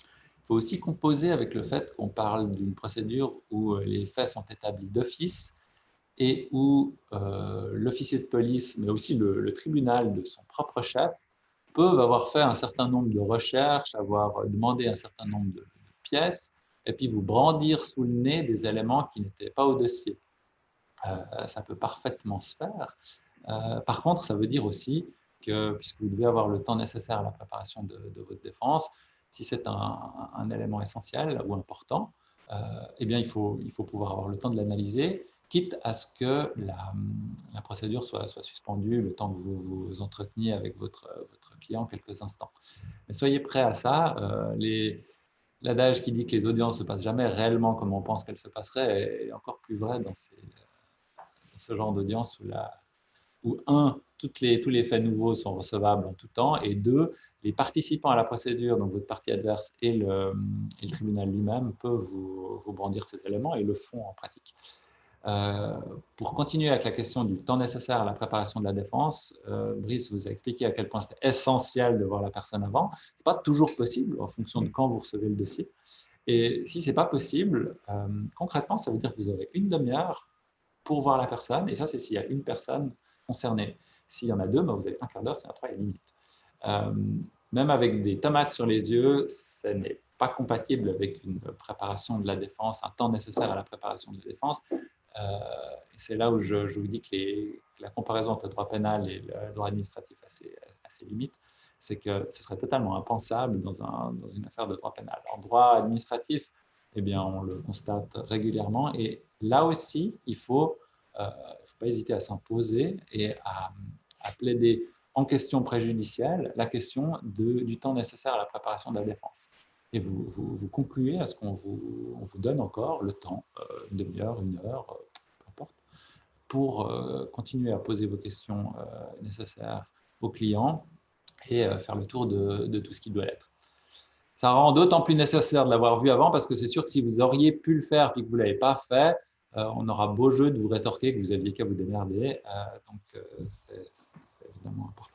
Il faut aussi composer avec le fait qu'on parle d'une procédure où les faits sont établis d'office et où l'officier de police, mais aussi le tribunal de son propre chef, peuvent avoir fait un certain nombre de recherches, avoir demandé un certain nombre de pièces, et puis vous brandir sous le nez des éléments qui n'étaient pas au dossier. Ça peut parfaitement se faire. Par contre, ça veut dire aussi que, puisque vous devez avoir le temps nécessaire à la préparation de votre défense, si c'est un élément essentiel ou important, eh bien, il faut pouvoir avoir le temps de l'analyser, quitte à ce que la procédure soit suspendue le temps que vous vous entreteniez avec votre client quelques instants. Mais soyez prêts à ça. L'adage qui dit que les audiences ne se passent jamais réellement comme on pense qu'elles se passeraient est encore plus vrai dans ce genre d'audience où, tous les faits nouveaux sont recevables en tout temps, et 2, les participants à la procédure, donc votre partie adverse et le tribunal lui-même, peuvent vous brandir ces éléments et le font en pratique. Pour continuer avec la question du temps nécessaire à la préparation de la défense, Brice vous a expliqué à quel point c'était essentiel de voir la personne avant. Ce n'est pas toujours possible en fonction de quand vous recevez le dossier. Et si ce n'est pas possible, concrètement, ça veut dire que vous aurez une demi-heure pour voir la personne, et ça, c'est s'il y a une personne concernée. S'il y en a 2, ben, vous avez un quart d'heure, s'il y en a 3, il y a 10 minutes. Même avec des tomates sur les yeux, ce n'est pas compatible avec une préparation de la défense, un temps nécessaire à la préparation de la défense. Et c'est là où je vous dis que la comparaison entre le droit pénal et le droit administratif a ses limites. C'est que ce serait totalement impensable dans une affaire de droit pénal. En droit administratif, eh bien, on le constate régulièrement. Et là aussi, il ne faut pas hésiter à s'imposer et à plaider en question préjudicielle la question du temps nécessaire à la préparation de la défense. Et vous concluez à ce qu'on vous donne encore le temps, une demi-heure, 1 heure, peu importe, pour continuer à poser vos questions nécessaires aux clients et faire le tour de tout ce qui doit l'être. Ça rend d'autant plus nécessaire de l'avoir vu avant, parce que c'est sûr que si vous auriez pu le faire et que vous ne l'avez pas fait, on aura beau jeu de vous rétorquer que vous aviez qu'à vous démerder. Donc, c'est évidemment important.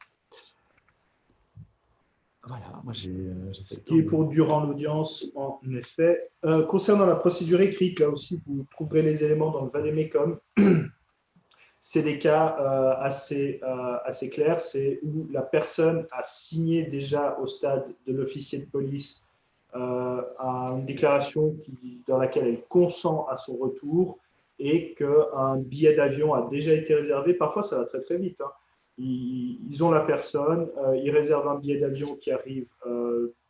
Voilà, moi j'ai fait ce qui est pour durant l'audience, en effet. Concernant la procédure écrite, là aussi, vous trouverez les éléments dans le vade-mecum. C'est des cas assez clairs, c'est où la personne a signé déjà au stade de l'officier de police une déclaration dans laquelle elle consent à son retour et qu'un billet d'avion a déjà été réservé. Parfois, ça va très très vite. Hein. Ils ont la personne, ils réservent un billet d'avion qui arrive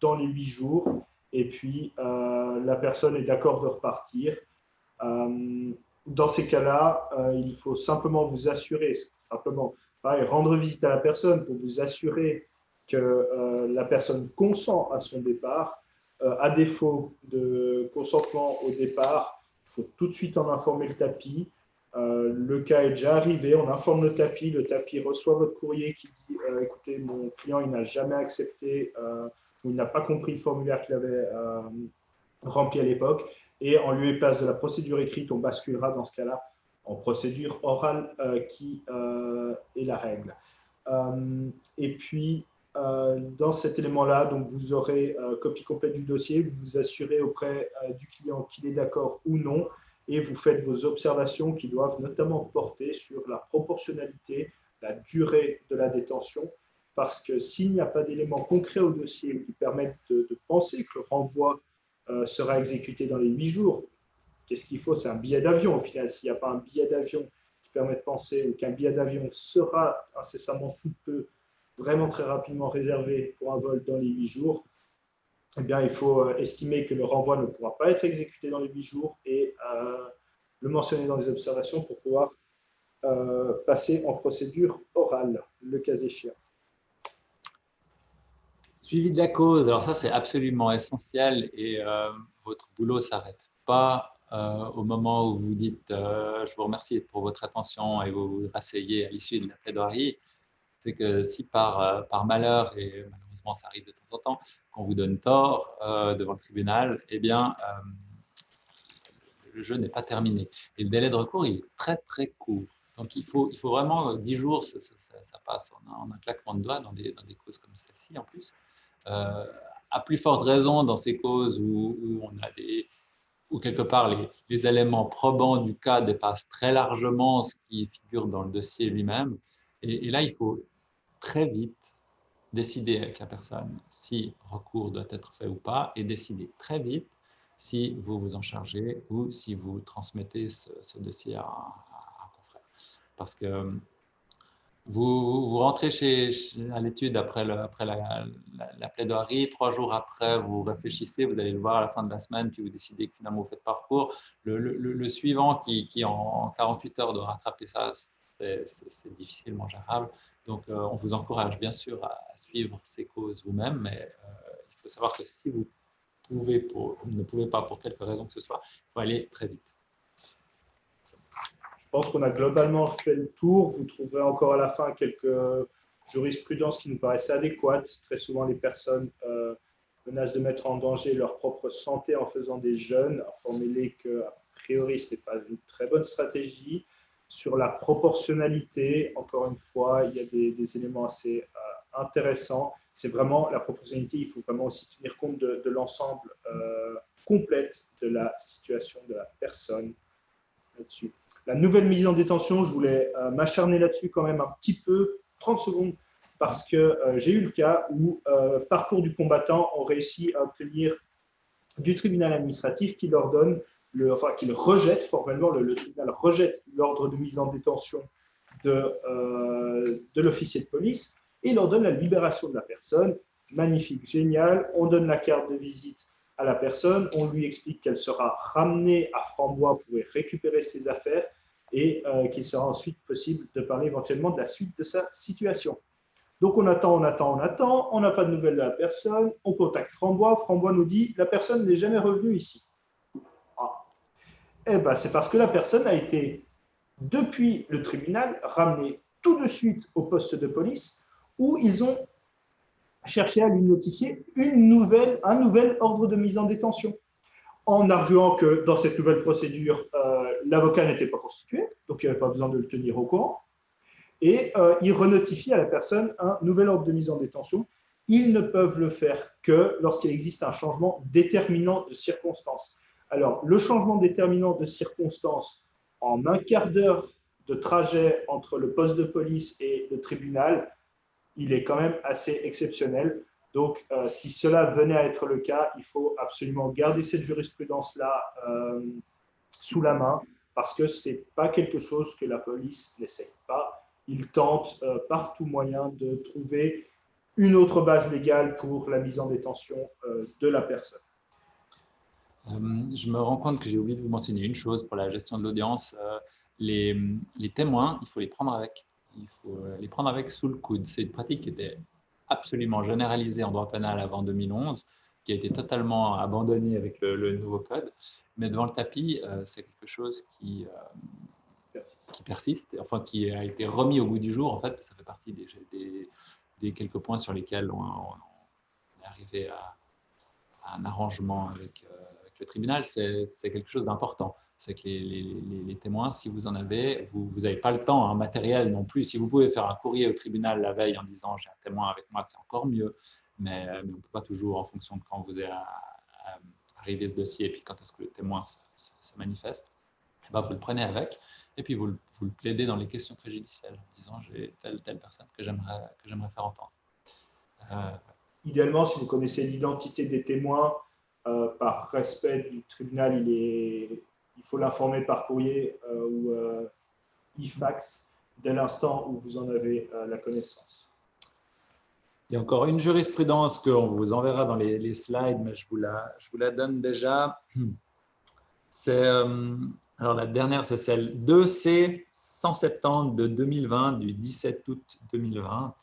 dans les 8 jours et puis la personne est d'accord de repartir. Dans ces cas-là, il faut simplement vous assurer, pareil, rendre visite à la personne pour vous assurer que la personne consent à son départ. À défaut de consentement au départ, il faut tout de suite en informer le tapis. Le cas est déjà arrivé, on informe le tapis reçoit votre courrier qui dit écoutez, mon client il n'a jamais accepté ou il n'a pas compris le formulaire qu'il avait rempli à l'époque, et en lieu et place de la procédure écrite, on basculera dans ce cas-là en procédure orale qui est la règle. Et puis, dans cet élément-là, donc vous aurez copie complète du dossier, vous vous assurez auprès du client qu'il est d'accord ou non, et vous faites vos observations qui doivent notamment porter sur la proportionnalité, la durée de la détention, parce que s'il n'y a pas d'éléments concrets au dossier qui permettent de penser que le renvoi sera exécuté dans les 8 jours, qu'est-ce qu'il faut? C'est un billet d'avion au final. S'il n'y a pas un billet d'avion qui permet de penser qu'un billet d'avion sera incessamment sous peu, vraiment très rapidement réservé pour un vol dans les 8 jours, eh bien, il faut estimer que le renvoi ne pourra pas être exécuté dans les 8 jours et le mentionner dans les observations pour pouvoir passer en procédure orale, le cas échéant. Suivi de la cause, alors ça c'est absolument essentiel et votre boulot ne s'arrête pas au moment où vous dites je vous remercie pour votre attention et vous vous rasseyez à l'issue de la plaidoirie. C'est que si par malheur, et malheureusement ça arrive de temps en temps, qu'on vous donne tort devant le tribunal, eh bien le jeu n'est pas terminé. Et le délai de recours il est très très court. Donc il faut vraiment 10 jours, ça passe en un claquement de doigts dans des causes comme celle-ci en plus. À plus forte raison dans ces causes où on a où quelque part les éléments probants du cas dépassent très largement ce qui figure dans le dossier lui-même. Et là, il faut très vite décider avec la personne si recours doit être fait ou pas et décider très vite si vous vous en chargez ou si vous transmettez ce dossier à un confrère. Parce que vous rentrez à l'étude après la plaidoirie, 3 jours après, vous réfléchissez, vous allez le voir à la fin de la semaine, puis vous décidez que finalement vous faites parcours. Le suivant qui en 48 heures doit rattraper ça, c'est difficilement gérable. Donc, on vous encourage bien sûr à suivre ces causes vous-même, mais il faut savoir que si vous ne pouvez pas pour quelque raison que ce soit, il faut aller très vite. Je pense qu'on a globalement fait le tour. Vous trouverez encore à la fin quelques jurisprudences qui nous paraissent adéquates. Très souvent, les personnes menacent de mettre en danger leur propre santé en faisant des jeûnes. Informez-les qu'a priori, ce n'est pas une très bonne stratégie. Sur la proportionnalité, encore une fois, il y a des éléments assez intéressants. C'est vraiment la proportionnalité, il faut vraiment aussi tenir compte de l'ensemble complète de la situation de la personne là-dessus. La nouvelle mise en détention, je voulais m'acharner là-dessus quand même un petit peu, 30 secondes, parce que j'ai eu le cas où Parcours du combattant ont réussi à obtenir du tribunal administratif qui leur donne, qu'il rejette formellement, le tribunal rejette l'ordre de mise en détention de l'officier de police et leur donne la libération de la personne. Magnifique, génial, on donne la carte de visite à la personne, on lui explique qu'elle sera ramenée à Frambois pour y récupérer ses affaires et qu'il sera ensuite possible de parler éventuellement de la suite de sa situation. Donc on attend, on n'a pas de nouvelles de la personne, on contacte Frambois, Frambois nous dit la personne n'est jamais revenue ici. Ah. Eh ben, c'est parce que la personne a été, depuis le tribunal, ramenée tout de suite au poste de police où ils ont cherché à lui notifier un nouvel ordre de mise en détention, en arguant que dans cette nouvelle procédure, l'avocat n'était pas constitué, donc il n'y avait pas besoin de le tenir au courant, et il renotifie à la personne un nouvel ordre de mise en détention. Ils ne peuvent le faire que lorsqu'il existe un changement déterminant de circonstances. Alors, le changement déterminant de circonstances en un quart d'heure de trajet entre le poste de police et le tribunal, il est quand même assez exceptionnel. Donc, si cela venait à être le cas, il faut absolument garder cette jurisprudence-là sous la main parce que ce n'est pas quelque chose que la police n'essaye pas. Ils tentent par tout moyen de trouver une autre base légale pour la mise en détention de la personne. Je me rends compte que j'ai oublié de vous mentionner une chose pour la gestion de l'audience. Les témoins, il faut les prendre avec. les prendre avec sous le coude. C'est une pratique qui était absolument généralisée en droit pénal avant 2011, qui a été totalement abandonnée avec le nouveau code. Mais devant le tapis, c'est quelque chose qui persiste, enfin qui a été remis au goût du jour, en fait, ça fait partie des quelques points sur lesquels on est arrivé à un arrangement avec le tribunal. C'est quelque chose d'important. C'est que les témoins, si vous en avez, vous n'avez pas le temps matériel non plus. Si vous pouvez faire un courrier au tribunal la veille en disant j'ai un témoin avec moi, c'est encore mieux, mais on ne peut pas toujours, en fonction de quand vous est arrivé ce dossier et puis quand est-ce que le témoin se manifeste, vous le prenez avec et puis vous le plaidez dans les questions préjudicielles en disant j'ai telle personne que j'aimerais faire entendre. Idéalement, si vous connaissez l'identité des témoins, par respect du tribunal, il faut l'informer par courrier ou e-fax dès l'instant où vous en avez la connaissance. Il y a encore une jurisprudence qu'on vous enverra dans les slides, mais je vous la donne déjà. C'est alors la dernière, c'est celle 2C 170 de 2020 du 17 août 2020,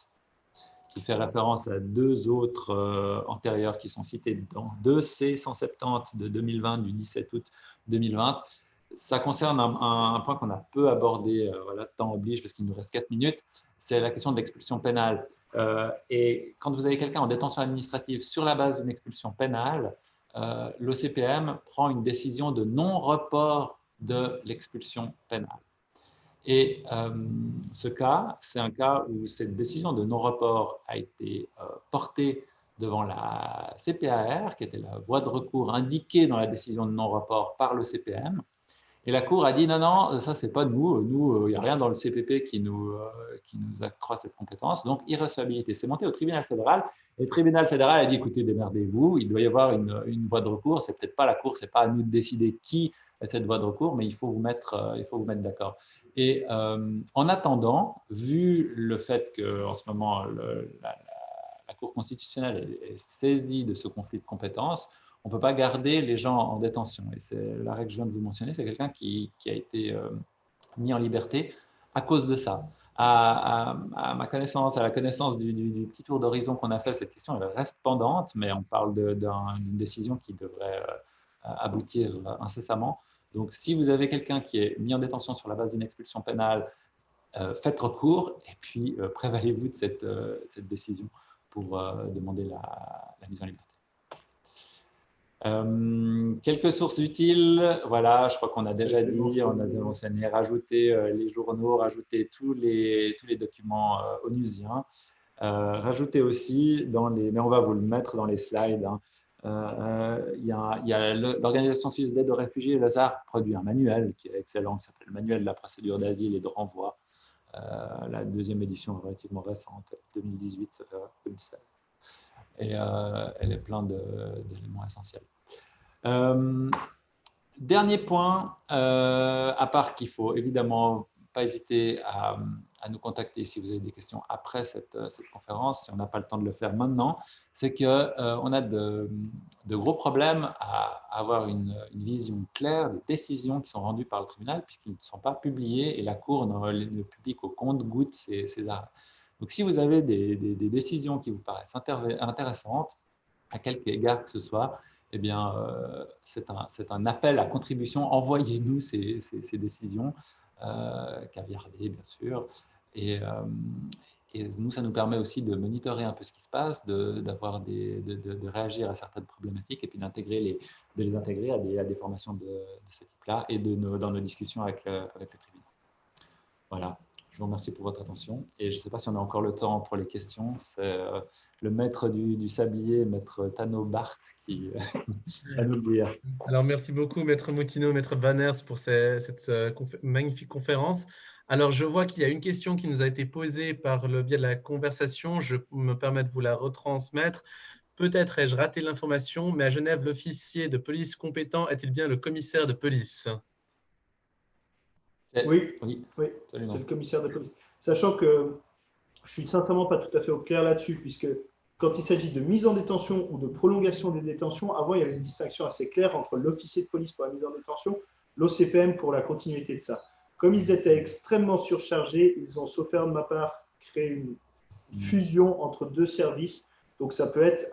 qui fait référence à deux autres antérieures qui sont citées dedans. 2C 170 de 2020 du 17 août 2020. Ça concerne un point qu'on a peu abordé, voilà, temps oblige parce qu'il nous reste 4 minutes, c'est la question de l'expulsion pénale. Et quand vous avez quelqu'un en détention administrative sur la base d'une expulsion pénale, l'OCPM prend une décision de non-report de l'expulsion pénale. Et ce cas, c'est un cas où cette décision de non-report a été portée devant la CPAR, qui était la voie de recours indiquée dans la décision de non-report par le CPM. Et la Cour a dit non, non, ça, c'est pas de nous. Nous, il n'y a rien dans le CPP qui nous accroît cette compétence. Donc, irrecevabilité. C'est monté au tribunal fédéral. Et le tribunal fédéral a dit écoutez, démerdez-vous. Il doit y avoir une voie de recours. C'est peut-être pas la Cour, c'est pas à nous de décider qui est cette voie de recours, mais il faut vous mettre d'accord. Et en attendant, vu le fait qu'en ce moment, la Cour constitutionnelle est saisie de ce conflit de compétences, on ne peut pas garder les gens en détention. Et c'est la règle que je viens de vous mentionner, c'est quelqu'un qui a été mis en liberté à cause de ça. À ma connaissance, à la connaissance du petit tour d'horizon qu'on a fait, cette question elle reste pendante, mais on parle d'une décision qui devrait aboutir incessamment. Donc, si vous avez quelqu'un qui est mis en détention sur la base d'une expulsion pénale, faites recours et puis prévalez-vous de cette décision pour demander la mise en liberté. Quelques sources utiles, voilà, je crois qu'on a déjà dit, on a mentionné, rajouter les journaux, rajouter tous les documents onusiens, rajouter aussi mais on va vous le mettre dans les slides, hein. Il y a l'Organisation suisse d'aide aux réfugiés, l'OSAR, produit un manuel qui est excellent, qui s'appelle le Manuel de la procédure d'asile et de renvoi. La deuxième édition est relativement récente, 2018-2016. Et elle est pleine d'éléments essentiels. Dernier point, à part qu'il faut évidemment pas hésiter à nous contacter si vous avez des questions après cette conférence, si on n'a pas le temps de le faire maintenant, c'est qu'on a de gros problèmes à avoir une vision claire des décisions qui sont rendues par le tribunal puisqu'ils ne sont pas publiés et la Cour ne publie qu'au compte-gouttes ces arrêts. Donc, si vous avez des décisions qui vous paraissent intéressantes, à quelque égard que ce soit, eh bien, c'est un appel à contribution. Envoyez-nous ces décisions, caviardées, bien sûr. Et nous, ça nous permet aussi de monitorer un peu ce qui se passe, de réagir à certaines problématiques et puis de les intégrer à des formations de ce type-là et dans nos discussions avec le tribunal. Voilà. Je vous remercie pour votre attention. Et je ne sais pas si on a encore le temps pour les questions. C'est le maître du sablier, maître Tano Bart, qui va nous le dire. Alors, merci beaucoup, maître Moutino, maître Banners, pour cette magnifique conférence. Alors, je vois qu'il y a une question qui nous a été posée par le biais de la conversation. Je me permets de vous la retransmettre. Peut-être ai-je raté l'information, mais à Genève, l'officier de police compétent est-il bien le commissaire de police? Oui, c'est le commissaire de police. Sachant que je suis sincèrement pas tout à fait au clair là-dessus, puisque quand il s'agit de mise en détention ou de prolongation des détentions, avant, il y avait une distinction assez claire entre l'officier de police pour la mise en détention, l'OCPM pour la continuité de ça. Comme ils étaient extrêmement surchargés, ils ont, sauf erreur de ma part, créé une fusion entre deux services. Donc, ça peut être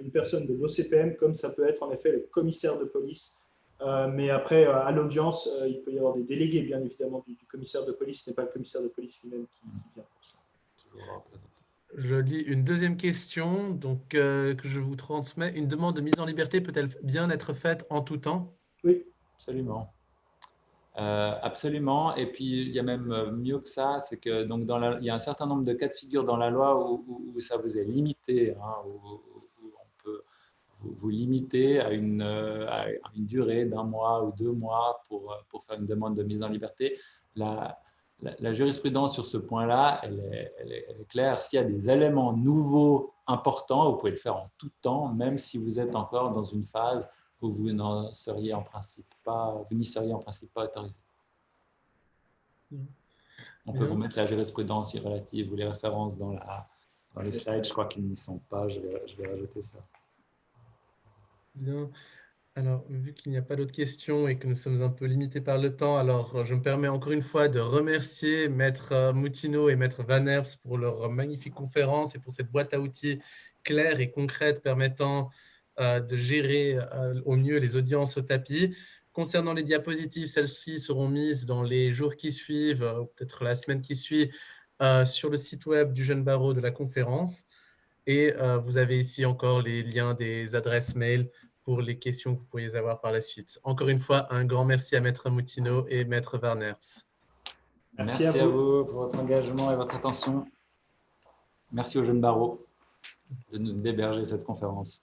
une personne de l'OCPM, comme ça peut être en effet le commissaire de police. Mais après, à l'audience, il peut y avoir des délégués, bien évidemment, du commissaire de police. Ce n'est pas le commissaire de police lui-même qui vient pour cela. Je lis une deuxième question donc, que je vous transmets. Une demande de mise en liberté peut-elle bien être faite en tout temps? Oui. Absolument. Absolument. Et puis, il y a même mieux que ça, c'est que donc il y a un certain nombre de cas de figure dans la loi où ça vous est limité, hein, où on peut vous limiter à une durée d'un mois ou 2 mois pour faire une demande de mise en liberté. La jurisprudence sur ce point-là, elle est claire. S'il y a des éléments nouveaux importants, vous pouvez le faire en tout temps, même si vous êtes encore dans une phase où vous n'y seriez en principe pas autorisé. On peut vous mettre la jurisprudence relative ou les références dans les slides. Je crois qu'ils n'y sont pas. Je vais rajouter ça. Bien. Alors, vu qu'il n'y a pas d'autres questions et que nous sommes un peu limités par le temps, alors je me permets encore une fois de remercier Maître Moutino et Maître Van Herps pour leur magnifique conférence et pour cette boîte à outils claire et concrète permettant de gérer au mieux les audiences au tapis. Concernant les diapositives, celles-ci seront mises dans les jours qui suivent, ou peut-être la semaine qui suit, sur le site web du Jeune Barreau de la conférence. Et vous avez ici encore les liens des adresses mail pour les questions que vous pourriez avoir par la suite. Encore une fois, un grand merci à Maître Moutino et Maître Van Herps. Merci à vous pour votre engagement et votre attention. Merci au Jeune Barreau de nous d'héberger cette conférence.